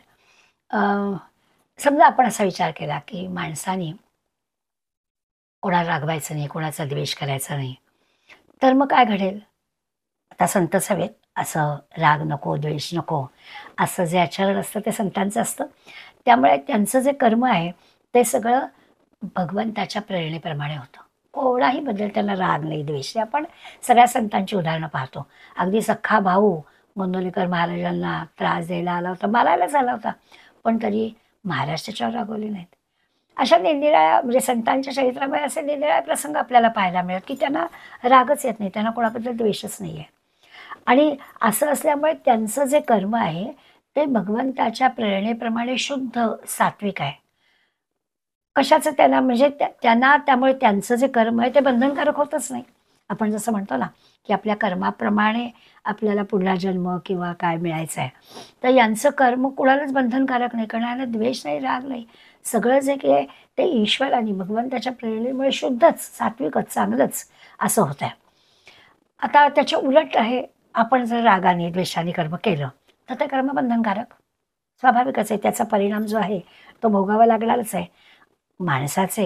समजा आपण असा विचार केला की माणसाने कोणाला रागवायचं नाही, कोणाचा द्वेष करायचा नाही, तर मग काय घडेल? आता संत सवेत असं राग नको, द्वेष नको, असं जे आचरण असतं ते संतांचं असतं. त्यामुळे त्यांचं जे कर्म आहे ते सगळं भगवंताच्या प्रेरणेप्रमाणे होतं. कोणाही बद्दल त्यांना राग नाही, द्वेष नाही. आपण सगळ्या संतांची उदाहरणं पाहतो. अगदी सख्खा भाऊ गोंदवलेकर महाराजांना त्रास द्यायला आला होता, मारायलाच आला होता, पण तरी महाराज त्याच्यावर रागवले नाहीत. अशा निरनिराळ्या म्हणजे संतांच्या चरित्रामध्ये असे निरनिराळे प्रसंग आपल्याला पाहायला मिळत की त्यांना रागच येत नाही, त्यांना कोणाबद्दल द्वेषच नाही आहे. आणि असं असल्यामुळे त्यांचं जे कर्म आहे ते भगवंताच्या प्रेरणेप्रमाणे शुद्ध सात्विक आहे. कशाचं त्यांना म्हणजे त्यांना त्यामुळे त्यांचं जे कर्म आहे ते बंधनकारक होतच नाही. आपण जसं म्हणतो ना की आपल्या कर्माप्रमाणे आपल्याला पुढला जन्म किंवा काय मिळायचं आहे, तर यांचं कर्म कुणालाच बंधनकारक नाही, कोणाला द्वेष नाही, राग नाही. सगळं जे काही आहे ते ईश्वर आणि भगवंताच्या प्रेरणेमुळे शुद्धच, सात्विकच, चांगलंच असं होत आहे. आता त्याच्या उलट आहे, आपण जर रागाने द्वेषाने कर्म केलं तर ते कर्म बंधनकारक स्वाभाविकच आहे. त्याचा परिणाम जो आहे तो भोगावा लागणारच आहे. माणसाचे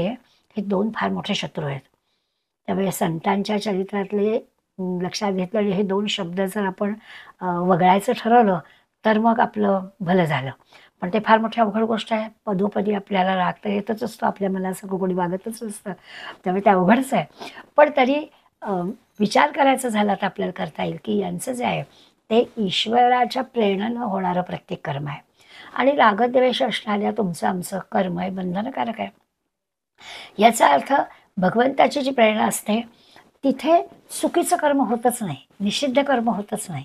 हे 2 फार मोठे शत्रू आहेत. त्यामुळे संतांच्या चरित्रातले लक्षात घेतलेले हे 2 शब्द जर आपण वगळायचं ठरवलं तर मग आपलं भलं झालं. पण ते फार मोठी अवघड गोष्ट आहे. पदोपदी आपल्याला राग तर येतच असतो, आपल्या मनासारखं कोणी वागतच असतं, त्यामुळे ते अवघडच आहे. पण तरी विचार करायचा झाला तर आपल्याला करता येईल की यांचं जे आहे ते ईश्वराच्या प्रेरणेनं होणारं प्रत्येक कर्म आहे. आणि रागद्वेष असणाऱ्या तुमचं आमचं कर्म हे बंधनकारक आहे. याचा अर्थ भगवंताची जी प्रेरणा असते तिथे चुकीचं कर्म होतच नाही, निषिद्ध कर्म होतच नाही.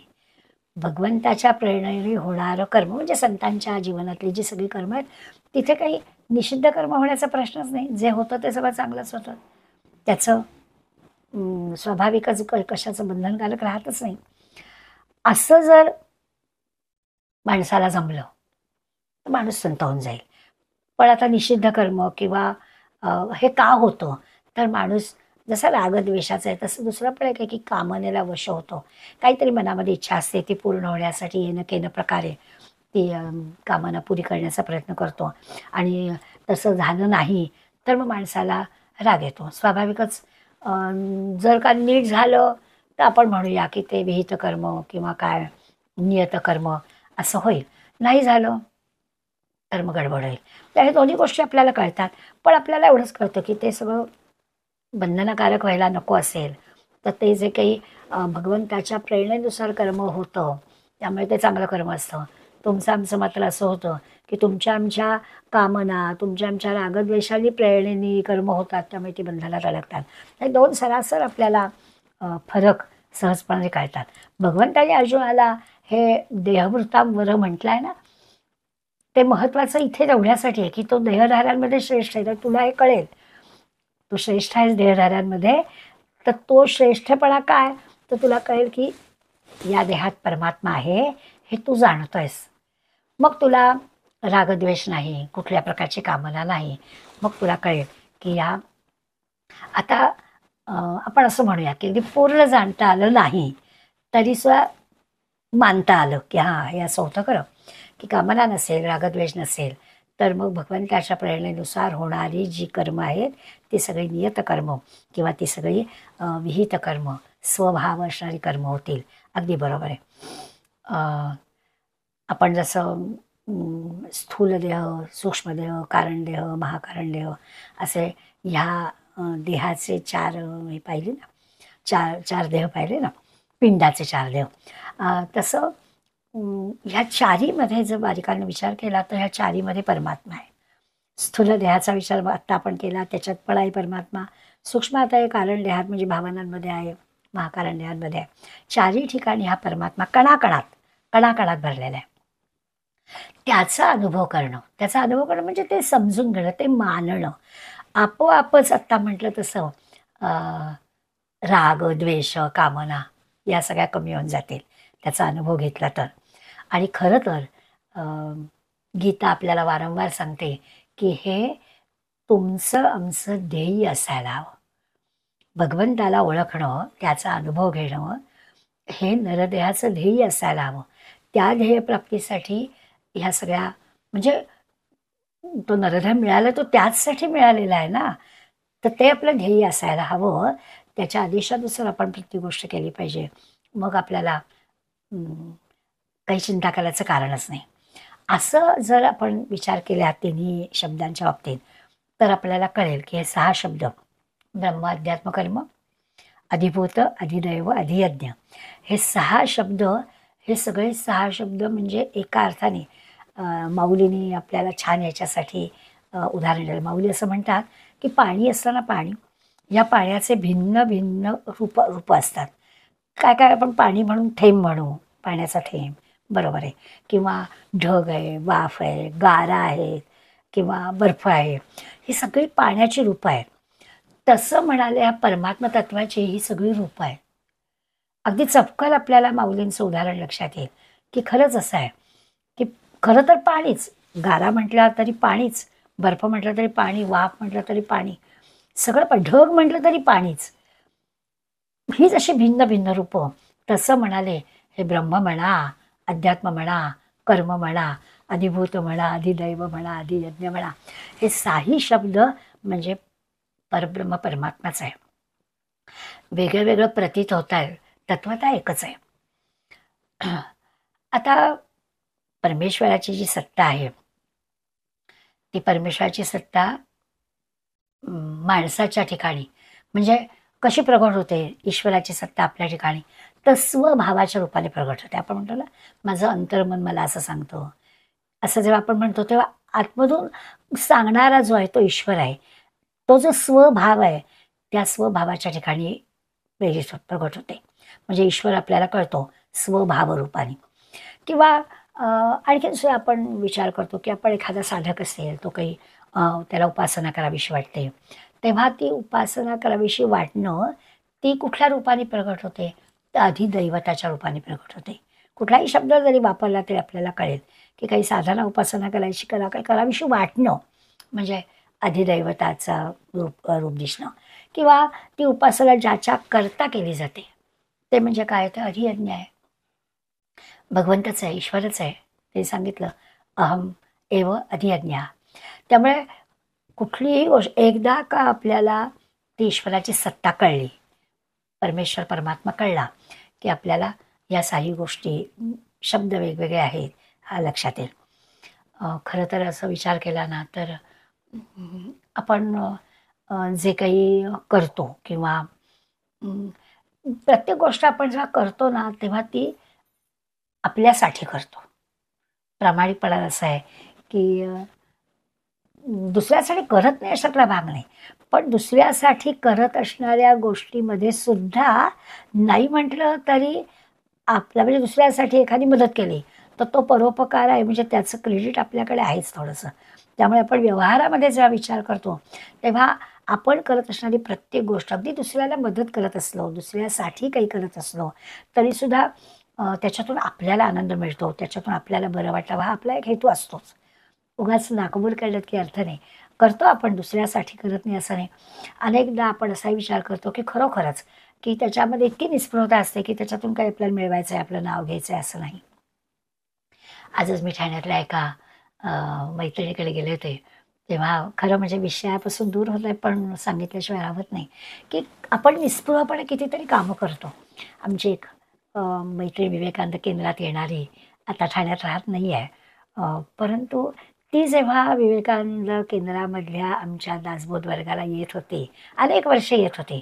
भगवंताच्या प्रेरणेने होणारं कर्म म्हणजे संतांच्या जीवनातली जी सगळी कर्म आहेत तिथे काही निषिद्ध कर्म होण्याचा प्रश्नच नाही. जे होतं ते सगळं चांगलंच होतं. त्याचं स्वाभाविकच कशाचं बंधनकारक राहतच नाही. असं जर माणसाला जमलं तर माणूस संत होऊन जाईल. पण आता निषिद्ध कर्म किंवा हे का होतं तर माणूस जसं रागद्वेषाचं आहे तसं दुसरं पण एक आहे की कामनेला वश होतो. काहीतरी मनामध्ये इच्छा असते ती पूर्ण होण्यासाठी येणं केनं प्रकारे ती कामना पुरी करण्याचा प्रयत्न करतो आणि तसं झालं नाही तर मग माणसाला राग येतो स्वाभाविकच. जर का नीट झालं तर आपण म्हणूया की ते विहित कर्म किंवा काय नियत कर्म असं होईल. नाही झालं तर मग गडबड होईल. तर हे दोन्ही गोष्टी आपल्याला कळतात. पण आपल्याला एवढंच कळतं की ते सगळं बंधनकारक व्हायला नको असेल तर ते जे काही भगवंताच्या प्रेरणेनुसार कर्म होतं त्यामुळे ते चांगलं कर्म असतं. तुमचं आमचं मात्र असं होतं की तुमच्या आमच्या कामना तुमच्या आमच्या रागद्वेषाने प्रेरणेने कर्म होतात त्यामुळे ती बंधनात अडकतात. हे दोन सरासर आपल्याला फरक सहजपणे कळतात. भगवंताने अर्जुनाला हे देहवृत्तांवर म्हटलं आहे ना, ते महत्त्वाचं इथे एवढ्यासाठी आहे की तो देहधाऱ्यांमध्ये श्रेष्ठ आहे. तर तुला हे कळेल तू श्रेष्ठ आहेस देहधाऱ्यांमध्ये, तर तो श्रेष्ठपणा काय तर तुला कळेल की या देहात परमात्मा आहे हे तू जाणतोयस. मग तुला रागद्वेष नाही, कुठल्या प्रकारची कामना नाही. मग तुला कळेल की या आता आपण असं म्हणूया की अगदी पूर्ण जाणता आलं नाही तरी सुद्धा मानता आलं की हां हे असं होतं खरं की कामना नसेल रागद्वेष नसेल तर मग भगवंताच्या प्रेरणेनुसार होणारी जी कर्म आहेत ती सगळी नियत कर्म किंवा ती सगळी विहित कर्म स्वभाव असणारी कर्म होतील. अगदी बरोबर आहे. आपण जसं स्थूल देह सूक्ष्मदेह कारणदेह महाकारणदेह असे ह्या देहाचे चार हे पाहिले ना, चार चार देह पाहिले ना, पिंडाचे चार देह. तसं ह्या चारीमध्ये जर बारीकाने विचार केला तर ह्या चारीमध्ये परमात्मा आहे. स्थूल देहाचा विचार आत्ता आपण केला त्याच्यात पण आहे परमात्मा. सूक्ष्म आता आहे कारण देहात म्हणजे भावनांमध्ये आहे, महाकारण देहांमध्ये आहे. चारही ठिकाणी हा परमात्मा कणाकणात कणाकणात भरलेला आहे. त्याचा अनुभव करणं म्हणजे ते समजून घेणं ते मानणं. आपोआपच आत्ता म्हटलं तसं राग द्वेष कामना या सगळ्या कमी होऊन जातील त्याचा अनुभव घेतला तर. आणि खरं तर गीता आपल्याला वारंवार सांगते की हे तुमचं आमचं ध्येय असायला हवं. भगवंताला ओळखणं त्याचा अनुभव घेणं हे नरदेहाचं ध्येय असायला हवं. त्या ध्येयप्राप्तीसाठी ह्या सगळ्या म्हणजे तो नरदेह मिळाला तो त्याचसाठी मिळालेला आहे ना, तर ते आपलं ध्येय असायला हवं. त्याच्या आदेशानुसार आपण प्रत्येक गोष्ट केली पाहिजे. मग आपल्याला काही चिंता करायचं कारणच नाही. असं जर आपण विचार केला तिन्ही शब्दांच्या बाबतीत तर आपल्याला कळेल की हे 6 शब्द ब्रह्म अध्यात्म कर्म अधिभूत अधिदैव अधियज्ञ हे 6 शब्द हे सगळे 6 शब्द म्हणजे एका अर्थाने माऊलींनी आपल्याला छान याच्यासाठी उदाहरण दिलं. माऊली असं म्हणतात की पाणी असतं ना, पाणी या पाण्याचे भिन्न भिन्न रूप असतात. काय काय आपण पाणी म्हणून थेंब म्हणू, पाण्याचा थेंब बरोबर आहे, किंवा ढग आहे, वाफ आहे, गारा आहेत किंवा बर्फ आहे, ही सगळी पाण्याची रूपं आहेत. तसं म्हणाले ह्या परमात्मा तत्वाची ही सगळी रूपं आहेत. अगदी चपकल आपल्याला माऊलींचं उदाहरण लक्षात येईल की खरंच असं आहे की खरं तर पाणीच, गारा म्हटलं तरी पाणीच, बर्फ म्हटलं तरी पाणी, वाफ म्हटलं तरी पाणी, सगळं पण ढग म्हटलं तरी पाणीच. हीच अशी भिन्न भिन्न रूपं. तसं म्हणाले हे ब्रह्म म्हणा, अध्यात्म म्हणा, कर्म म्हणा, अधिभूत म्हणा, अधिदैव म्हणा, अधियज्ञ म्हणा, हे 6ही शब्द म्हणजे परब्रह्म परमात्माच आहे. वेगळं वेगळं प्रतीत होत आहे, तत्वता एकच आहे. आता परमेश्वराची जी सत्ता आहे ती परमेश्वराची सत्ता माणसाच्या ठिकाणी म्हणजे कशी प्रगट होते ईश्वराची सत्ता आपल्या ठिकाणी तर स्वभावाच्या रूपाने प्रगट होते. आपण म्हणतो ना माझं अंतर्मन मला असं सांगतो, असं जेव्हा आपण म्हणतो तेव्हा आतमधून सांगणारा जो आहे तो ईश्वर आहे. तो जो स्वभाव आहे त्या स्वभावाच्या ठिकाणी प्रगट होते. म्हणजे ईश्वर आपल्याला कळतो स्वभाव रूपाने. किंवा आणखीन सुद्धा आपण विचार करतो की आपण एखादा साधक असेल तो काही त्याला उपासना करावीशी वाटते, तेव्हा ती उपासना करावीशी वाटणं ती कुठल्या रूपाने प्रगट होते तर अधिदैवताच्या रूपाने प्रगट होते. कुठलाही शब्द जरी वापरला तरी आपल्याला कळेल की काही साधना उपासना करावीशी वाटणं म्हणजे अधिदैवताचं रूप दिसणं किंवा ती उपासना ज्याच्या करता केली जाते ते म्हणजे काय, तर अधियज्ञ आहे, भगवंतच आहे, ईश्वरच आहे. ते सांगितलं अहम एव अधियज्ञ. त्यामुळे कुठलीही गोष्ट एकदा का आपल्याला ती ईश्वराची सत्ता कळली, परमेश्वर परमात्मा कळला, की आपल्याला या सारी गोष्टी, शब्द वेगवेगळे आहेत हा लक्षात येईल. खरं तर असं विचार केला ना तर आपण जे काही करतो किंवा प्रत्येक गोष्ट आपण जेव्हा करतो ना तेव्हा ती आपल्यासाठी करतो. प्रामाणिकपणा असा आहे की दुसऱ्यासाठी करत नाही अशातला भाग नाही, पण दुसऱ्यासाठी करत असणाऱ्या गोष्टीमध्ये सुद्धा नाही म्हटलं तरी आपल्या म्हणजे दुसऱ्यासाठी एखादी मदत केली तर तो परोपकार आहे, म्हणजे त्याचं क्रेडिट आपल्याकडे आहेच थोडंसं. त्यामुळे आपण व्यवहारामध्ये जेव्हा विचार करतो तेव्हा आपण करत असणारी प्रत्येक गोष्ट, अगदी दुसऱ्याला मदत करत असलो, दुसऱ्यासाठी काही करत असलो तरीसुद्धा त्याच्यातून आपल्याला आनंद मिळतो, त्याच्यातून आपल्याला बरं वाटावं हा आपला एक हेतू असतोच. उगाच नाकबूल केलं की अर्थ नाही. करतो आपण, दुसऱ्यासाठी करत नाही असं नाही. अनेकदा आपण असा विचार करतो की खरोखरच की त्याच्यामध्ये इतकी निस्पृहता असते की त्याच्यातून काही आपल्याला मिळवायचं आहे, आपलं नाव घ्यायचं आहे असं नाही. आजच मी ठाण्यातल्या एका मैत्रिणीकडे गेले होते, तेव्हा खरं म्हणजे विषयापासून दूर होत आहे पण सांगितल्याशिवाय राहत नाही, की आपण निस्पृहपणे कितीतरी कामं करतो. आमची एक मैत्रीण विवेकानंद केंद्रात येणारी आता ठाण्यात राहत नाही आहे, परंतु ती जेव्हा विवेकानंद केंद्रामधल्या आमच्या दासबोध वर्गाला येत होती, अनेक वर्षे येत होती,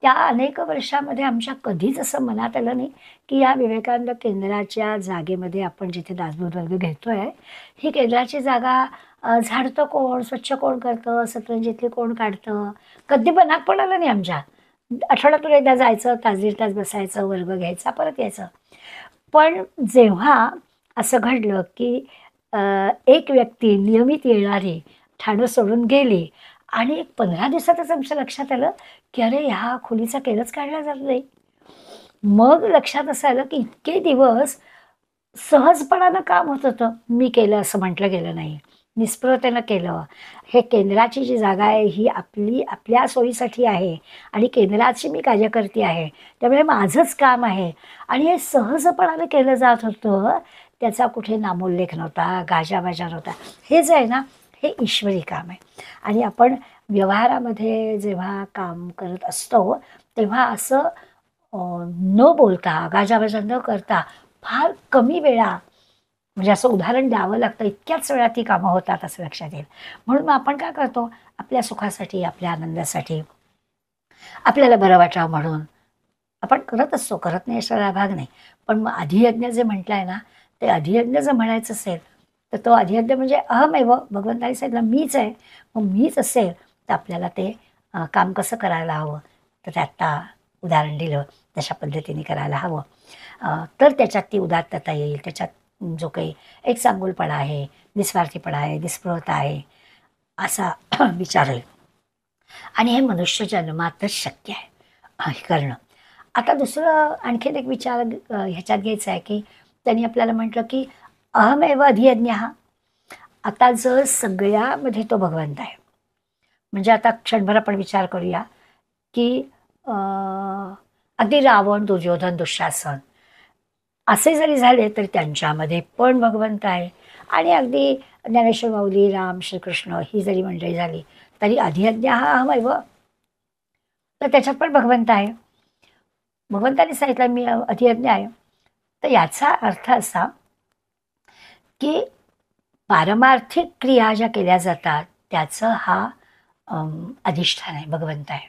त्या अनेक वर्षामध्ये आमच्या कधीच असं मनात आलं नाही की या विवेकानंद केंद्राच्या जागेमध्ये आपण जिथे दासबोध वर्ग घेतो आहे ही केंद्राची जागा झाडतं कोण, स्वच्छ कोण करतं, सतरंजीतली कोण काढतं, कधी बनाक पण आलं नाही आमच्या. आठवड्यातून एकदा जायचं, तास दीड तास बसायचं, वर्ग घ्यायचा, परत यायचं. पण जेव्हा असं घडलं की एक व्यक्ती नियमित येणारी ठाणं सोडून गेली आणि एक 15 दिवसातच आमच्या लक्षात आलं की अरे ह्या खोलीचा केरच काढला जात नाही. मग लक्षात असं आलं की इतके दिवस सहजपणानं काम होत होतं, मी केलं असं म्हटलं गेलं नाही, निस्पृहतेनं केलं. हे केंद्राची जी जागा आहे ही आपल्या सोयीसाठी आहे आणि केंद्राची मी कार्यकर्ती आहे, त्यामुळे माझंच काम आहे आणि हे सहजपणानं केलं जात होतं. त्याचा कुठे नामोल्लेख नव्हता, गाजावाजा नव्हता. हे जे आहे ना हे ईश्वरी काम आहे. आणि आपण व्यवहारामध्ये जेव्हा काम करत असतो तेव्हा असं न बोलता, गाजावाजा न करता फार कमी वेळा, म्हणजे असं उदाहरण द्यावं लागतं, इतक्याच वेळा ती कामं होतात असं लक्षात येईल. म्हणून मग आपण काय करतो, आपल्या सुखासाठी, आपल्या आनंदासाठी, आपल्याला बरं वाटावं म्हणून आपण करत असतो, करत नाही असा भाग नाही. पण मग अधियज्ञ जे म्हटलं आहे ना, ते अधियज्ञ जर म्हणायचं असेल तर तो अधियज्ञ म्हणजे अहमेव, भगवंतानी सांगितलं मीच आहे. मग मीच असेल तर आपल्याला ते काम कसं करायला हवं, तर ते आत्ता उदाहरण दिलं तशा पद्धतीने करायला हवं. तर त्याच्यात ती उदात्तता येईल, त्याच्यात जो काही एक चांगुलपणा आहे, निस्वार्थीपणा आहे, निस्पृहता आहे, असा विचार येईल. आणि हे मनुष्य जन्मातच शक्य आहे हे करणं. आता दुसरं आणखीन एक विचार ह्याच्यात घ्यायचा आहे की त्यांनी आपल्याला म्हटलं की अहमेव अधियज्ञ. आता जर सगळ्यामध्ये तो भगवंत आहे, म्हणजे आता क्षणभर आपण विचार करूया की अगदी रावण, दुर्योधन, दुःशासन असे जरी झाले तरी त्यांच्यामध्ये पण भगवंत आहे. आणि अगदी ज्ञानेश्वर माऊली, राम, श्रीकृष्ण ही जरी मंडळी झाली तरी अधियज्ञ हा अहमेव, तर त्याच्यात पण भगवंत आहे. भगवंताने सांगितलं मी अधियज्ञ आहे. तर याचा अर्थ असा की पारमार्थिक क्रिया ज्या केल्या जातात त्याचं हा अधिष्ठान आहे, भगवंत आहे.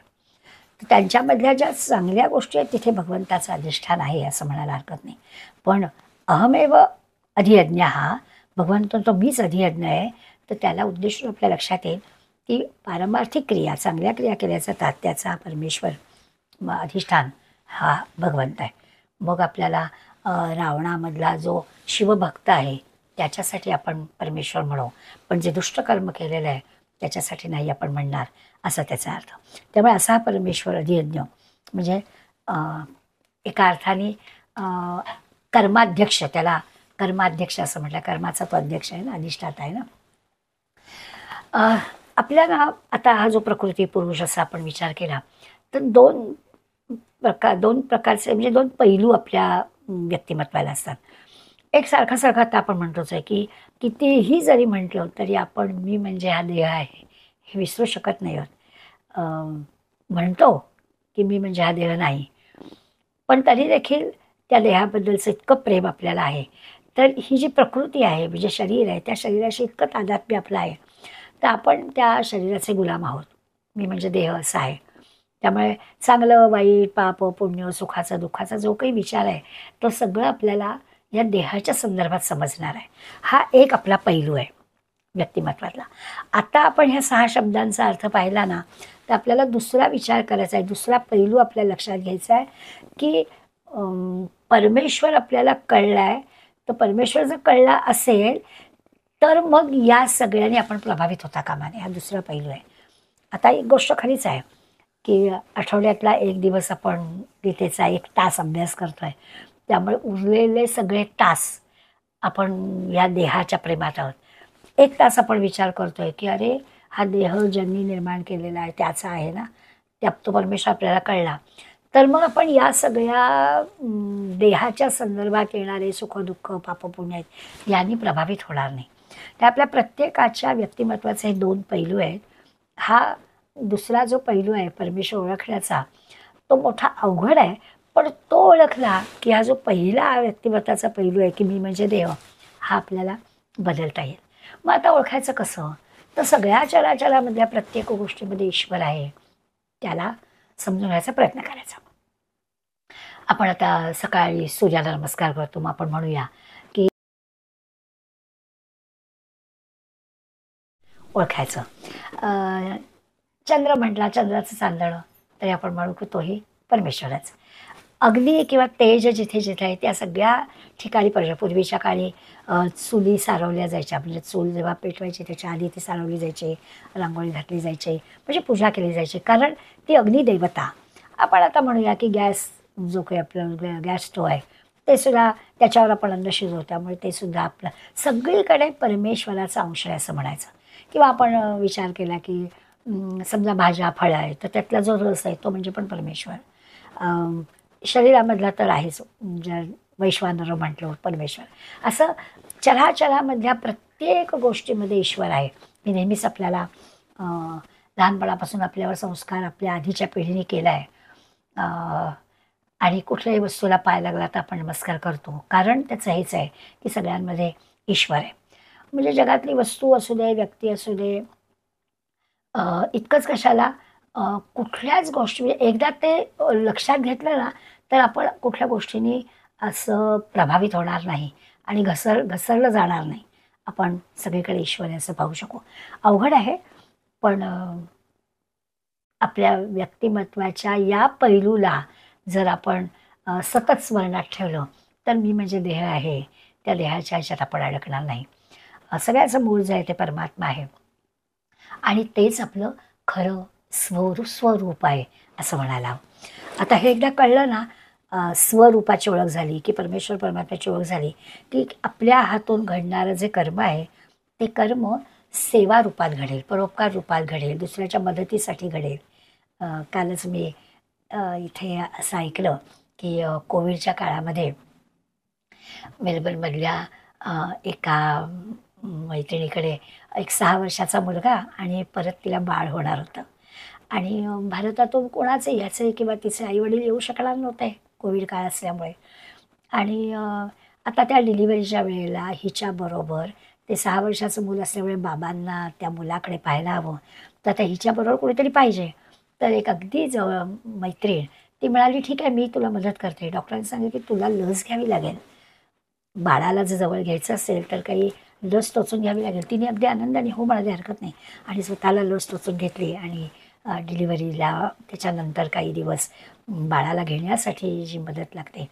तर त्यांच्यामधल्या ज्या चांगल्या गोष्टी आहेत तिथे भगवंताचं अधिष्ठान आहे असं म्हणायला हरकत नाही. पण अहमेव अधियज्ञ हा भगवंत तो मीच अधियज्ञ आहे, तर त्याला उद्देशून आपल्या लक्षात येईल की पारमार्थिक क्रिया, चांगल्या क्रिया केल्या जातात त्याचा परमेश्वर अधिष्ठान हा भगवंत आहे. मग आपल्याला रावणामधला जो शिवभक्त आहे त्याच्यासाठी आपण परमेश्वर म्हणू, पण जे दुष्टकर्म केलेलं आहे त्याच्यासाठी नाही आपण म्हणणार, असा त्याचा अर्थ. त्यामुळे असा परमेश्वर अधियज्ञ म्हणजे एका अर्थाने कर्माध्यक्ष, त्याला कर्माध्यक्ष असं म्हटलं, कर्माचा तो अध्यक्ष आहे ना, अधिष्ठाता आहे ना. आपल्याला आता हा जो प्रकृती पुरुष असा आपण विचार केला तर दोन प्रकारचे म्हणजे दोन पैलू आपल्या व्यक्तिमत्वाला असतात. एक सारखा सारखा आता आपण म्हणतोच आहे की कितीही जरी म्हटलं तरी आपण मी म्हणजे हा देह आहे हे विसरू शकत नाही आहोत. म्हणतो की मी म्हणजे हा देह नाही, पण तरी देखील त्या देहाबद्दलचं इतकं प्रेम आपल्याला आहे. तर ही जी प्रकृती आहे म्हणजे शरीर आहे, त्या शरीराशी इतकं तादात्म्य आपलं आहे, तर आपण त्या शरीराचे गुलाम आहोत. मी म्हणजे देह असा आहे. त्यामुळे चांगलं वाईट पाप पुण्य सुखाचा दुःखाचा जो काही विचार आहे तो सगळं आपल्याला या देहाच्या संदर्भात समजणार आहे. हा एक आपला पैलू आहे व्यक्तिमत्वातला. आता आपण ह्या 6 शब्दांचा अर्थ पाहिला ना, तर आपल्याला दुसरा विचार करायचा आहे, दुसरा पैलू आपल्या लक्षात घ्यायचा आहे की परमेश्वर आपल्याला कळला आहे. तर परमेश्वर जर कळला असेल तर मग या सगळ्यांनी आपण प्रभावित होता कामा नये. हा दुसरा पैलू आहे. आता एक गोष्ट खरीच आहे की आठवड्यातला एक दिवस आपण गीतेचा 1 तास अभ्यास करतोय, त्यामुळे उरलेले सगळे तास आपण या देहाच्या प्रेमात आहोत. 1 तास आपण विचार करतोय की अरे हा देह ज्यांनी निर्माण केलेला आहे त्याचा आहे ना, त्यात तो परमेश्वर आपल्याला कळला. तर मग आपण या सगळ्या देहाच्या संदर्भात येणारे सुख-दुःख, पाप-पुण्य आहेत यांनी प्रभावित होणार नाही. तर आपल्या प्रत्येकाच्या व्यक्तिमत्वाचे हे 2 पैलू आहेत. हा दुसरा जो पैलू आहे परमेश्वर ओळखण्याचा, तो मोठा अवघड आहे. पण तो ओळखला की हा जो पहिला व्यक्तिमत्वाचा पैलू आहे की मी म्हणजे देह, हा आपल्याला बदलता येईल. मग आता ओळखायचं कसं? तर सगळ्या चराचरामधल्या प्रत्येक गोष्टीमध्ये ईश्वर आहे, त्याला समजून घ्यायचा प्रयत्न करायचा. आपण आता सकाळी सूर्याला नमस्कार करतो, मग आपण म्हणूया की ओळखायचं. चंद्र म्हटला, चंद्राचं चांदणं, तरी आपण म्हणू की तोही परमेश्वरच. अग्नी किंवा तेज जिथे जिथे आहे त्या सगळ्या ठिकाणी पूर्वीच्या काळी चुली सारवल्या जायच्या. म्हणजे चूल जेव्हा पेटवायची त्याच्या आधी ती सारवली जायची, रांगोळी घातली जायची, म्हणजे पूजा केली जायची, कारण ती अग्निदेवता. आपण आता म्हणूया की गॅस जो काही आपलं गॅस स्टोव आहे ते सुद्धा त्याच्यावर आपण अन्न शिजवतो, त्यामुळे ते सुद्धा आपलं सगळीकडे परमेश्वराचा अंश आहे असं म्हणायचं. किंवा आपण विचार केला की समजा भाज्या फळं आहे तर त्यातला जो रस आहे तो म्हणजे पण परमेश्वर. शरीरामधला तर आहेच, म्हणजे वैश्वानर म्हटलं परमेश्वर. असं चराचरामधल्या प्रत्येक गोष्टीमध्ये ईश्वर आहे. मी नेहमीच आपल्याला लहानपणापासून आपल्यावर संस्कार आपल्या आधीच्या पिढीने केला आहे. आणि कुठल्याही वस्तूला पाय लागला तर आपण नमस्कार करतो, कारण त्याचं हेच आहे की सगळ्यांमध्ये ईश्वर आहे. म्हणजे जगातली वस्तू असू दे, व्यक्ती असू दे, इतकंच कशाला कुठल्याच गोष्टी म्हणजे एकदा ते लक्षात घेतलं ना तर आपण कुठल्या गोष्टींनी असं प्रभावित होणार नाही आणि घसरलं जाणार नाही. आपण सगळीकडे ईश्वर आहे असं पाहू शकू. अवघड आहे, पण आपल्या व्यक्तिमत्वाच्या या पैलूला जर आपण सतत स्मरणात ठेवलं तर मी म्हणजे देह आहे, त्या देहाच्या ह्याच्यात आपण अडकणार नाही. सगळ्याचं मूळ जे आहे ते परमात्मा आहे आणि तेच आपलं खरं स्वरूप आहे असं म्हणायला हवं. आता हे एकदा कळलं ना, स्वरूपाची ओळख झाली की परमेश्वर परमात्म्याची ओळख झाली की आपल्या हातून घडणारं जे कर्म आहे ते कर्म सेवा रूपात घडेल, परोपकार रूपात घडेल, दुसऱ्याच्या मदतीसाठी घडेल. कालच मी इथे असं ऐकलं की कोविडच्या काळामध्ये मेलबर्नमधल्या एका मैत्रिणीकडे एक 6 वर्षाचा मुलगा आणि परत तिला बाळ होणार होतं आणि भारतातून कोणाचे ह्याचे किंवा तिचे आईवडील येऊ शकणार नव्हते कोविड काळ असल्यामुळे. आणि आता त्या डिलिव्हरीच्या वेळेला हिच्याबरोबर ते 6 वर्षाचं मूल असल्यामुळे बाबांना त्या मुलाकडे पाहायला हवं, तर आता हिच्याबरोबर कोणीतरी पाहिजे. तर एक अगदी जवळ मैत्रीण ती म्हणाली ठीक आहे मी तुला मदत करते. डॉक्टरांनी सांगितलं की तुला लस घ्यावी लागेल, बाळाला जर जवळ घ्यायचं असेल तर काही लस टोचून घ्यावी लागेल. तिने अगदी आनंदाने हो म्हणाली हरकत नाही आणि स्वतःला लस टोचून घेतली आणि डिलिव्हरीला त्याच्यानंतर काही दिवस बाळाला घेण्यासाठी जी मदत लागते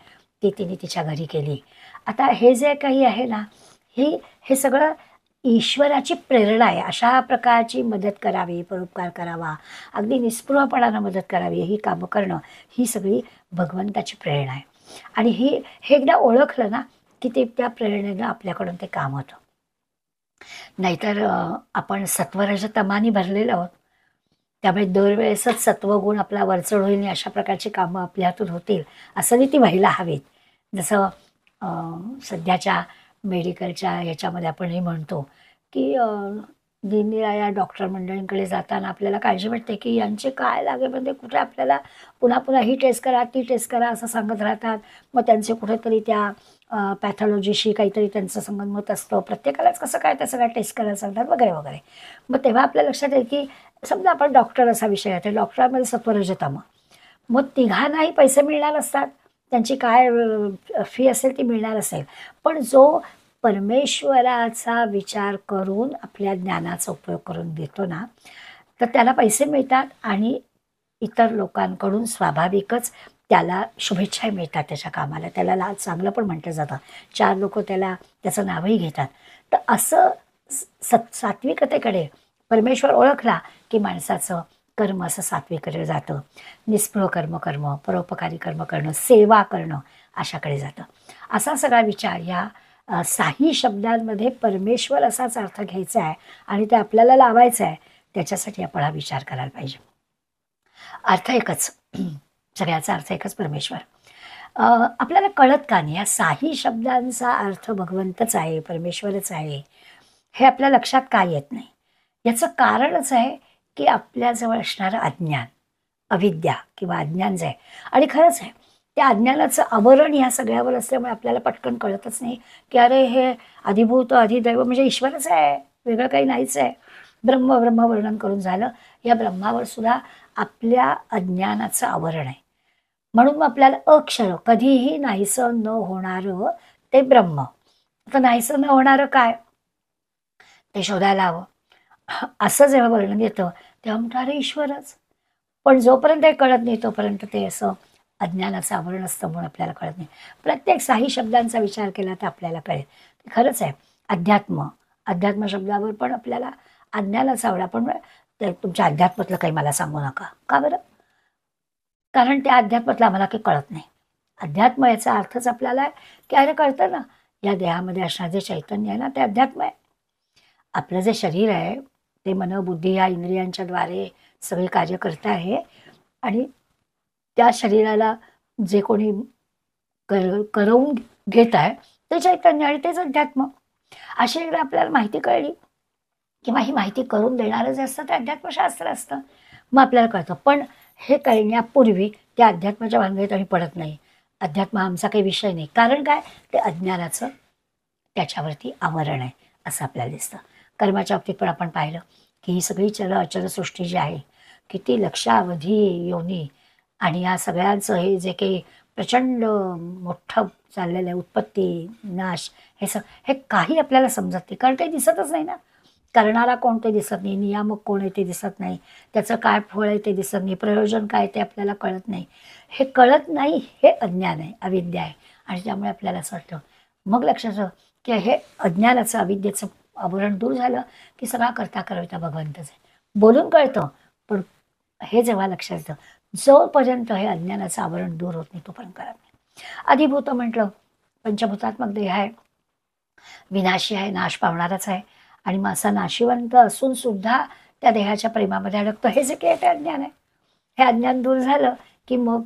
ती तिने तिच्या घरी केली. आता हे जे काही आहे ना हे सगळं ईश्वराची प्रेरणा आहे. अशा प्रकारची मदत करावी, परोपकार करावा, अगदी निस्पृहपणानं मदत करावी, ही कामं करणं ही सगळी भगवंताची प्रेरणा आहे. आणि हे एकदा ओळखलं ना की ते त्या प्रेरणेनं आपल्याकडून ते काम होतं. नाहीतर आपण सत्वरजतमानी भरलेलो आहोत. त्यामुळे दरवेळेसच सत्वगुण आपला वरचढ होईल आणि अशा प्रकारची कामं आपल्या हातून होतील असं नाही ती व्हायला हवीत. जसं सध्याच्या मेडिकलच्या याच्यामध्ये आपण हे म्हणतो की निरनिराळ्या डॉक्टर मंडळींकडे जाताना आपल्याला काळजी वाटते की यांचे काय लागेमध्ये कुठे आपल्याला पुन्हा पुन्हा ही टेस्ट करा ती टेस्ट करा असं सांगत राहतात. मग त्यांचे कुठेतरी त्या पॅथॉलॉजीशी काहीतरी त्यांचं संगनमत असतं. प्रत्येकालाच कसं काय त्या सगळ्या टेस्ट करायला सांगतात वगैरे वगैरे. मग तेव्हा आपल्या लक्षात येईल की समजा आपण डॉक्टर असा विषय आहे, तर डॉक्टरांमध्ये सत्वरजतम, मग तिघांनाही पैसे मिळणार असतात, त्यांची काय फी असेल ती मिळणार असेल. पण जो परमेश्वराचा विचार करून आपल्या ज्ञानाचा उपयोग करून देतो ना, तर त्याला पैसे मिळतात आणि इतर लोकांकडून स्वाभाविकच त्याला शुभेच्छाही मिळतात त्याच्या कामाला. त्याला चांगलं पण म्हटलं जातं. 4 लोक त्याला त्याचं नावही घेतात. तर असं सात्विकतेकडे परमेश्वर ओळखला की माणसाचं कर्म असं सात्विककडे जातं. निष्फळ कर्म परोपकारी कर्म करणं, सेवा करणं अशाकडे जातं. असा सगळा विचार या 6 शब्दांमध्ये परमेश्वर असाच अर्थ घ्यायचा आहे आणि ते आपल्याला लावायचं आहे. त्याच्यासाठी आपण हा विचार करायला पाहिजे. अर्थ एकच, सगळ्याचा अर्थ एकच परमेश्वर. आपल्याला कळत का नाही या 6 शब्दांचा अर्थ भगवंतच आहे, परमेश्वरच आहे, हे आपल्या लक्षात का येत नाही? याचं कारणच आहे की आपल्याजवळ असणारं अज्ञान, अविद्या किंवा अज्ञान जे आहे. आणि खरंच आहे त्या अज्ञानाचं आवरण ह्या सगळ्यावर असल्यामुळे आपल्याला पटकन कळतच नाही की अरे हे अधिभूत अधिदैव म्हणजे ईश्वरच आहे, वेगळं काही नाहीच आहे. ब्रह्म वर्णन करून झालं. या ब्रह्मावर सुद्धा आपल्या अज्ञानाचं आवरण आहे. म्हणून मग आपल्याला अक्षर कधीही नाहीसं न होणारं ते ब्रह्म. आता नाहीसं न होणारं काय ते शोधायला हवं. असं जेव्हा वर्णन येतं तेव्हा म्हणतो अरे ईश्वरच. पण जोपर्यंत हे कळत नाही तोपर्यंत ते असं अज्ञानाचं आवरण असतं म्हणून आपल्याला कळत नाही. प्रत्येक 6 शब्दांचा विचार केला तर आपल्याला कळेल. खरंच आहे अध्यात्म शब्दावर पण आपल्याला अज्ञानाचा आवड. आपण तुमच्या अध्यात्मातलं काही मला सांगू नका. का बरं? कारण त्या अध्यात्मातलं आम्हाला काही कळत नाही. अध्यात्म याचा अर्थच आपल्याला आहे की अरे कळतं ना, या देहामध्ये असणारं जे चैतन्य आहे ना ते अध्यात्म आहे. आपलं जे शरीर आहे ते मन बुद्धी या इंद्रियांच्या द्वारे सगळे कार्य करत आहे आणि त्या शरीराला जे कोणी करवून घेत आहे ते चैतन्य आणि तेच अध्यात्म. अशी एकदा आपल्याला माहिती कळली किंवा ही माहिती करून देणारं जे असतं ते अध्यात्मशास्त्र असतं. मग आपल्याला कळतं. पण हे कळण्यापूर्वी त्या अध्यात्माच्या भानगडीत आम्ही पडत नाही. अध्यात्म आमचा काही विषय नाही. कारण काय? ते अज्ञानाचं त्याच्यावरती आवरण आहे असं आपल्याला दिसतं. कर्माच्या बाबतीत पण आपण पाहिलं की ही सगळी चल अचल सृष्टी जी आहे किती लक्षावधी योनी आणि या सगळ्यांचं हे जे काही प्रचंड मोठं चाललेलं आहे, उत्पत्ती नाश, हे काही आपल्याला समजत नाही. कारण काही दिसतच नाही ना. करणारा कोण ते दिसत नाही, नियामक कोण आहे ते दिसत नाही, त्याचं काय फळ आहे ते दिसत नाही, प्रयोजन काय ते आपल्याला कळत नाही. हे कळत नाही हे अज्ञान आहे, अविद्या आहे. आणि त्यामुळे आपल्याला असं वाटतं. मग लक्षात ठेव की हे अज्ञानाचं अविद्येचं आवरण दूर झालं की सगळा करता करविता भगवंतच आहे. बोलून कळतं पण हे जेव्हा लक्षात येतं जोपर्यंत हे अज्ञानाचं आवरण दूर होत नाही तोपर्यंत करत नाही. अधिभूत म्हटलं पंचभूतात्मक देह आहे, विनाशी आहे, नाश पावणारच आहे. आणि मग असा नाशिवंत असून सुद्धा त्या देहाच्या प्रेमामध्ये अडकतो. हे जे काही ते अज्ञान आहे. हे अज्ञान दूर झालं की मग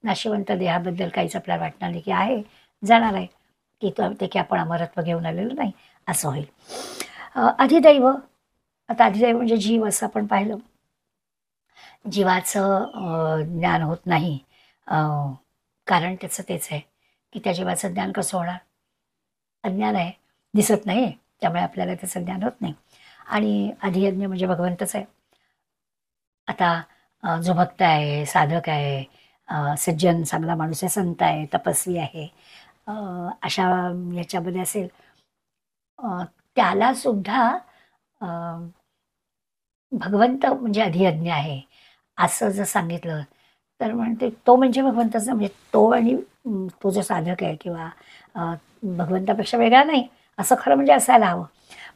नाशिवंत देहाबद्दल काहीच आपल्याला वाटणार नाही की आहे जाणार आहे की ते की आपण अमरत्व घेऊन आलेलो नाही असं होईल. अधिदैव, आता अधिदैव म्हणजे जीव असं आपण पाहिलं. जीवाचं ज्ञान होत नाही. कारण त्याचं तेच आहे की त्या जीवाचं ज्ञान कसं होणार? अज्ञान आहे, दिसत नाही, त्यामुळे आपल्याला त्याचं ज्ञान होत नाही. आणि अधियज्ञ म्हणजे भगवंतच आहे. आता जो भक्त आहे, साधक आहे, सज्जन चांगला माणूस आहे, संत आहे, तपस्वी आहे, अशा याच्यामध्ये असेल, त्याला सुद्धा भगवंत म्हणजे अधियज्ञ आहे असं जर सांगितलं तर म्हणते तो म्हणजे भगवंतच. म्हणजे तो आणि तो जो साधक आहे किंवा भगवंतापेक्षा वेगळा नाही असं खरं म्हणजे असायला हवं.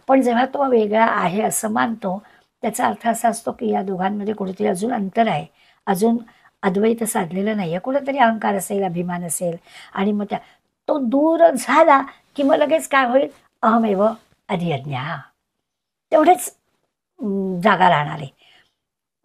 पण जेव्हा तो वेगळा आहे असं मानतो त्याचा अर्थ असा असतो की या दोघांमध्ये कुठेतरी अजून अंतर आहे, अजून अद्वैत साधलेलं नाही आहे, कुठेतरी अहंकार असेल, अभिमान असेल. आणि मग तो दूर झाला की मग लगेच काय होईल? अहमेव अधियज्ञ. तेवढेच जागा राहणार आहे.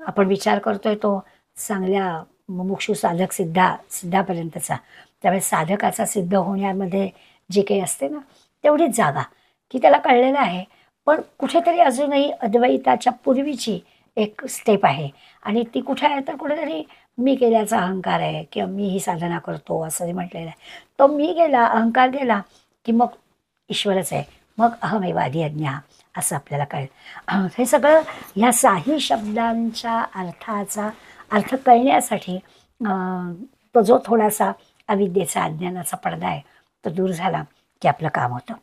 आपण विचार करतोय तो चांगल्या मुमुक्षू साधक सिद्धापर्यंतचा. त्यामुळे साधकाचा सिद्ध होण्यामध्ये जे काही असते ना, तेवढीच जागा की त्याला कळलेलं आहे. पण कुठेतरी अजूनही अद्वैताच्या पूर्वीची एक स्टेप आहे आणि ती कुठे आहे तर कुठेतरी मी केल्याचा अहंकार आहे किंवा मी ही साधना करतो असं जे म्हटलेलं आहे. तो मी गेला, अहंकार गेला की मग ईश्वरच आहे, मग अहमेवादी अज्ञा असं आपल्याला कळेल. हे सगळं ह्या साही शब्दांच्या अर्थाचा अर्थ कळण्यासाठी तो जो थोडासा अविद्येचा अज्ञानाचा पडदा आहे तो दूर झाला की आपलं काम होतं.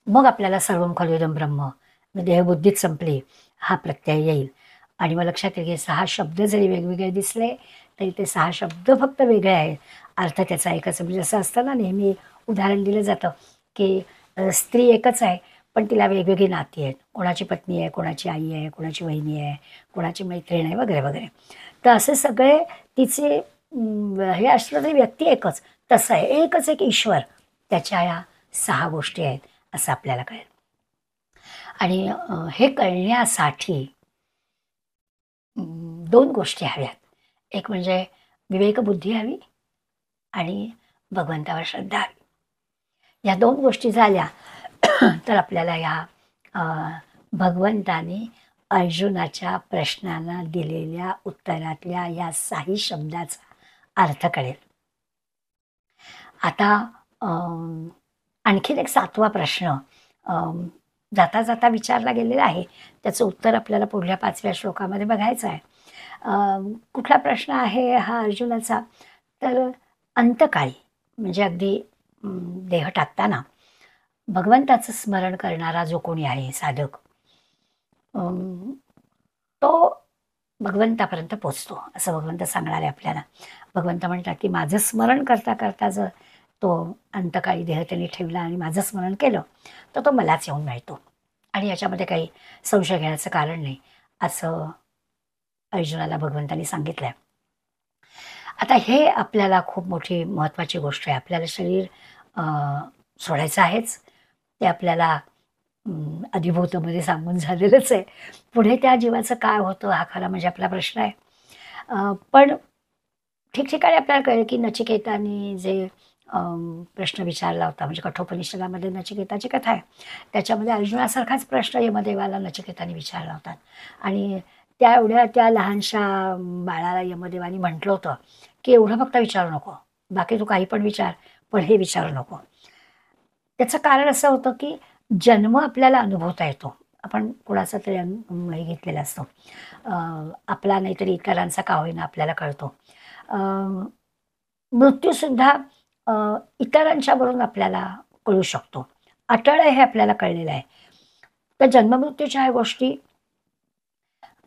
मग आपल्याला सर्वं खलु इदं ब्रह्म, देहबुद्धीच संपली हा प्रत्यय येईल आणि मग लक्षात येईल की 6 शब्द जरी वेगवेगळे दिसले तरी ते 6 शब्द फक्त वेगळे आहेत, अर्थ त्याचा एकच. म्हणजे असं असतं ना, नेहमी उदाहरण दिलं जातं की स्त्री एकच आहे पण तिला वेगवेगळी नाती आहेत. कोणाची पत्नी आहे, कोणाची आई आहे, कोणाची वहिनी आहे, कोणाची मैत्रीण आहे वगैरे वगैरे. तर असे सगळे तिचे हे असलं तरी व्यक्ती एकच. तसं आहे, एकच एक ईश्वर, त्याच्या या 6 गोष्टी आहेत असं आपल्याला कळेल. आणि हे कळण्यासाठी 2 गोष्टी हव्यात. एक म्हणजे विवेकबुद्धी हवी आणि भगवंतावर श्रद्धा हवी. या 2 गोष्टी झाल्या तर आपल्याला या भगवंताने अर्जुनाच्या प्रश्नांना दिलेल्या उत्तरातल्या या 6 शब्दाचा अर्थ कळेल. आता आणखीन एक 7वा प्रश्न जाता जाता विचारला गेलेला आहे. त्याचं उत्तर आपल्याला पुढल्या 5व्या श्लोकामध्ये बघायचं आहे. कुठला प्रश्न आहे हा अर्जुनाचा, तर अंतकाळी म्हणजे अगदी देह टाकताना भगवंताचं स्मरण करणारा जो कोणी आहे साधक, तो भगवंतापर्यंत पोचतो असं भगवंत सांगणार आहे आपल्याला. भगवंत म्हणतात की माझं स्मरण करता करता जर तो अंतकाळी देह त्यांनी ठेवला आणि माझं स्मरण केलं तर तो मलाच येऊन मिळतो आणि याच्यामध्ये काही संशय घेण्याचं कारण नाही असं अर्जुनाला भगवंतांनी सांगितलं आहे. आता हे आपल्याला खूप मोठी महत्त्वाची गोष्ट आहे. आपल्याला शरीर सोडायचं आहेच, ते आपल्याला अधिभूतमध्ये सांगून झालेलंच आहे. पुढे त्या जीवाचं काय होतं हा खरा म्हणजे आपला प्रश्न आहे. पण ठिकठिकाणी आपल्याला कळेल की नचिकेताने जे प्रश्न विचारला होता, म्हणजे कठोपनिषदामध्ये नचिकेताची कथा आहे, त्याच्यामध्ये अर्जुनासारखाच प्रश्न यमदेवाला नचिकेताने विचारला होता आणि त्या लहानशा बाळाला यमदेवाने म्हटलं होतं की एवढं फक्त विचारू नको, बाकी तू काही पण विचार, पण हे विचारू नको. त्याचं कारण असं होतं की जन्म आपल्याला अनुभवता येतो. आपण कुणाचा तरी हे घेतलेला असतो, आपला नाहीतरी इतरांचा का होईना आपल्याला कळतो. मृत्यूसुद्धा इतरांच्या वरून आपल्याला कळू शकतो. अटळ हे आपल्याला कळलेलं आहे. तर जन्ममृत्यूच्या ह्या गोष्टी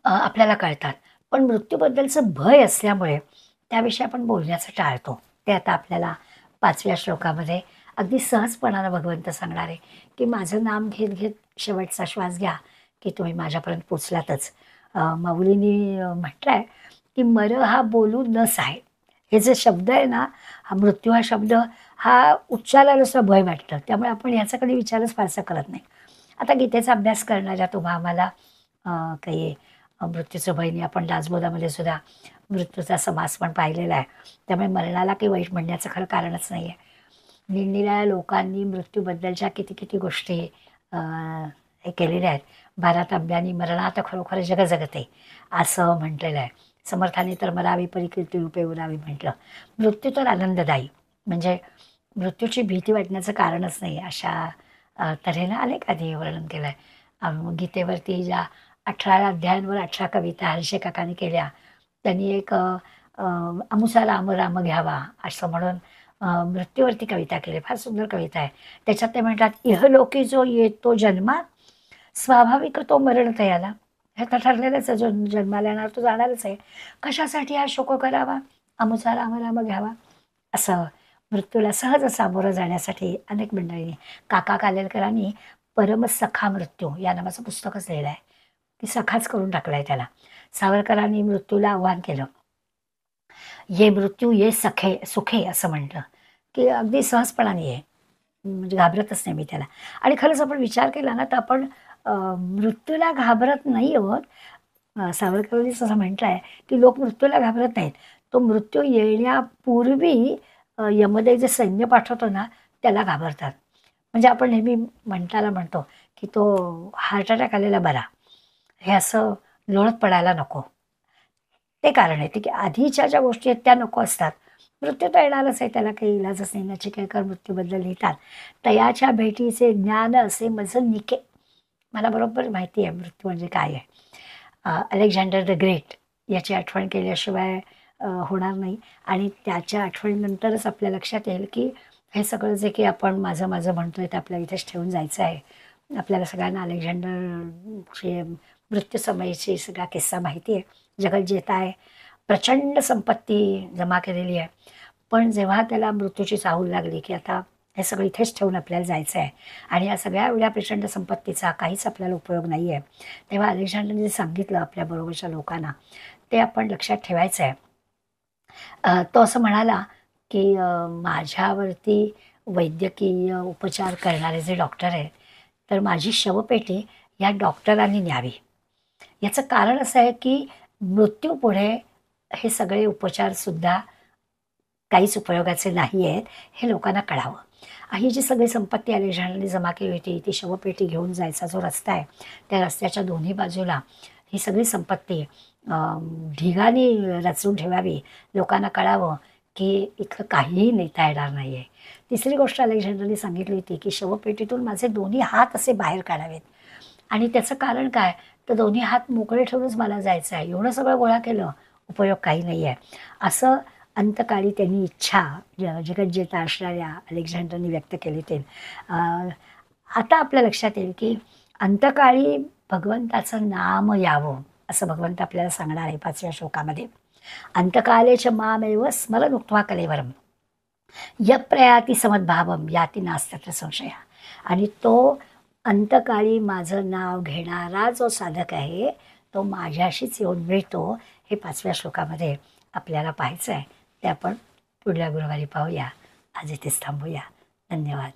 आपल्याला कळतात, पण मृत्यूबद्दलचं भय असल्यामुळे त्याविषयी आपण बोलण्याचं टाळतो. ते आता आपल्याला 5व्या श्लोकामध्ये अगदी सहजपणानं भगवंत सांगणार आहे की माझं नाम घेत घेत शेवटचा श्वास घ्या की तुम्ही माझ्यापर्यंत पोचलातच. माऊलींनी म्हटलं आहे की मर हा बोलू नस आहे. हे जे शब्द आहे ना, हा मृत्यू हा शब्द हा उच्चारायला सुद्धा भय वाटतं, त्यामुळे आपण ह्याचा कधी विचारच फारसा करत नाही. आता गीतेचा अभ्यास करणाऱ्या तुम्हा आम्हाला काही मृत्यूचं भय नाही. आपण दासबोधामध्ये सुद्धा मृत्यूचा समास पण पाहिलेला आहे, त्यामुळे मरणाला काही वाईट म्हणण्याचं खरं कारणच नाही आहे. निरनिराळ्या लोकांनी मृत्यूबद्दलच्या किती किती गोष्टी हे केलेल्या आहेत. भारत आंब्यानी मरणात खरोखर जग जगते असं म्हटलेलं आहे. समर्थाने तर मरावी परिकीर्ती रूपे उरावी म्हटलं. मृत्यू तर आनंददायी, म्हणजे मृत्यूची भीती वाटण्याचं कारणच नाही अशा तऱ्हेनं अनेक आधी वर्णन केलं आहे. गीतेवरती ज्या 18 अध्यायांवर 18 कविता हर्षे काकांनी केल्या, त्यांनी एक अमुसा राम राम घ्यावा असं म्हणून मृत्यूवरती कविता केली. फार सुंदर कविता आहे. त्याच्यात ते म्हणतात, इहलोकी जो येतो जन्मा स्वाभाविक तो मरण तयाला. हे तर ठरलेलंच आहे, जो जन्माला येणार तो जाणारच आहे. कशासाठी हा शोक करावा, अमुसा राम राम घ्यावा. असं मृत्यूला सहज सामोरं जाण्यासाठी अनेक मंडळींनी, काका कालेलकरांनी परमसखा मृत्यू या नावाचं पुस्तकच लिहिलं आहे की सखाच करून टाकलं आहे त्याला. सावरकरांनी मृत्यूला आव्हान केलं, ये मृत्यू ये सखे सुखे असं म्हटलं की अगदी सहजपणाने आहे. म्हणजे घाबरतच नाही मी त्याला. आणि खरंच आपण विचार केला ना तर आपण मृत्यूला घाबरत नाही आहोत. सावरकरांनी असं म्हटलं आहे की लोक मृत्यूला घाबरत नाहीत. तो मृत्यू येण्यापूर्वी यमदूत जे सैन्य पाठवतो ना त्याला घाबरतात. म्हणजे आपण नेहमी म्हणतो की तो हार्ट अटॅक आलेला बरा, हे असं लोळत पडायला नको. ते कारण आहे ते की आधीच्या ज्या गोष्टी आहेत त्या नको असतात. मृत्यू तर येणारच आहे, त्याला काही इलाजच नाही. नचिकेकर मृत्यूबद्दल लिहितात, तयाच्या भेटीचे ज्ञान असे मज निके. मला बरोबर माहिती आहे मृत्यू म्हणजे काय आहे. अलेक्झांडर द ग्रेट याची आठवण केल्याशिवाय होणार नाही. आणि त्याच्या आठवणीनंतरच आपल्या लक्षात येईल की हे सगळं जे की आपण माझं माझं म्हणतोय ते आपल्याला इथेच ठेवून जायचं आहे. आपल्याला सगळ्यांना अलेक्झांडरची मृत्यूसमयीची सगळा किस्सा माहिती आहे. जगज्जेता आहे, प्रचंड संपत्ती जमा केलेली आहे. पण जेव्हा त्याला मृत्यूची चाहूल लागली की आता हे सगळं इथेच ठेवून आपल्याला जायचं आहे आणि या सगळ्या एवढ्या प्रचंड संपत्तीचा काहीच आपल्याला उपयोग नाही आहे, तेव्हा अलेक्झांडरने जे सांगितलं आपल्याबरोबरच्या लोकांना ते आपण लक्षात ठेवायचं आहे. तो असं म्हणाला की माझ्यावरती वैद्यकीय उपचार करणारे जे डॉक्टर आहेत तर माझी शवपेटी या डॉक्टरांनी न्यावी. याचं कारण असं आहे की मृत्यूपुढे हे सगळे उपचारसुद्धा काहीच उपयोगाचे नाही आहेत, हे लोकांना कळावं. ही जी सगळी संपत्ती अलेक्झांडरने जमा केली होती ती शवपेटी घेऊन जायचा जो रस्ता आहे त्या रस्त्याच्या दोन्ही बाजूला ही सगळी संपत्ती ढिगाने रचून ठेवावी. लोकांना कळावं की इथं काहीही नेता येणार नाही आहे. तिसरी गोष्ट अलेक्झांडरने सांगितली होती की शवपेटीतून माझे दोन्ही हात असे बाहेर काढावेत. आणि त्याचं कारण काय, तर दोन्ही हात मोकळे ठेवूनच मला जायचं आहे. एवढं सगळं गोळा केलं, उपयोग काही नाही आहे. असं अंतकाळी त्यांनी इच्छा जगज्जेता असणाऱ्या अलेक्झांडरने व्यक्त केली. ते आता आपल्या लक्षात येईल की अंतकाळी भगवंताचं नाम यावं असं भगवंत आपल्याला सांगणार आहे 5व्या श्लोकामध्ये. अंतकालेच मामेव स्मरण उक्त्वा कलेवरम यप्रयाती समद्भावम याती नास्तत्र संशय. आणि तो अंतकाळी माझं नाव घेणारा जो साधक आहे तो माझ्याशीच येऊन मिळतो, हे 5व्या श्लोकामध्ये आपल्याला पाहायचं आहे. ते आपण पुढल्या गुरुवारी पाहूया. आज इथेच थांबूया. धन्यवाद.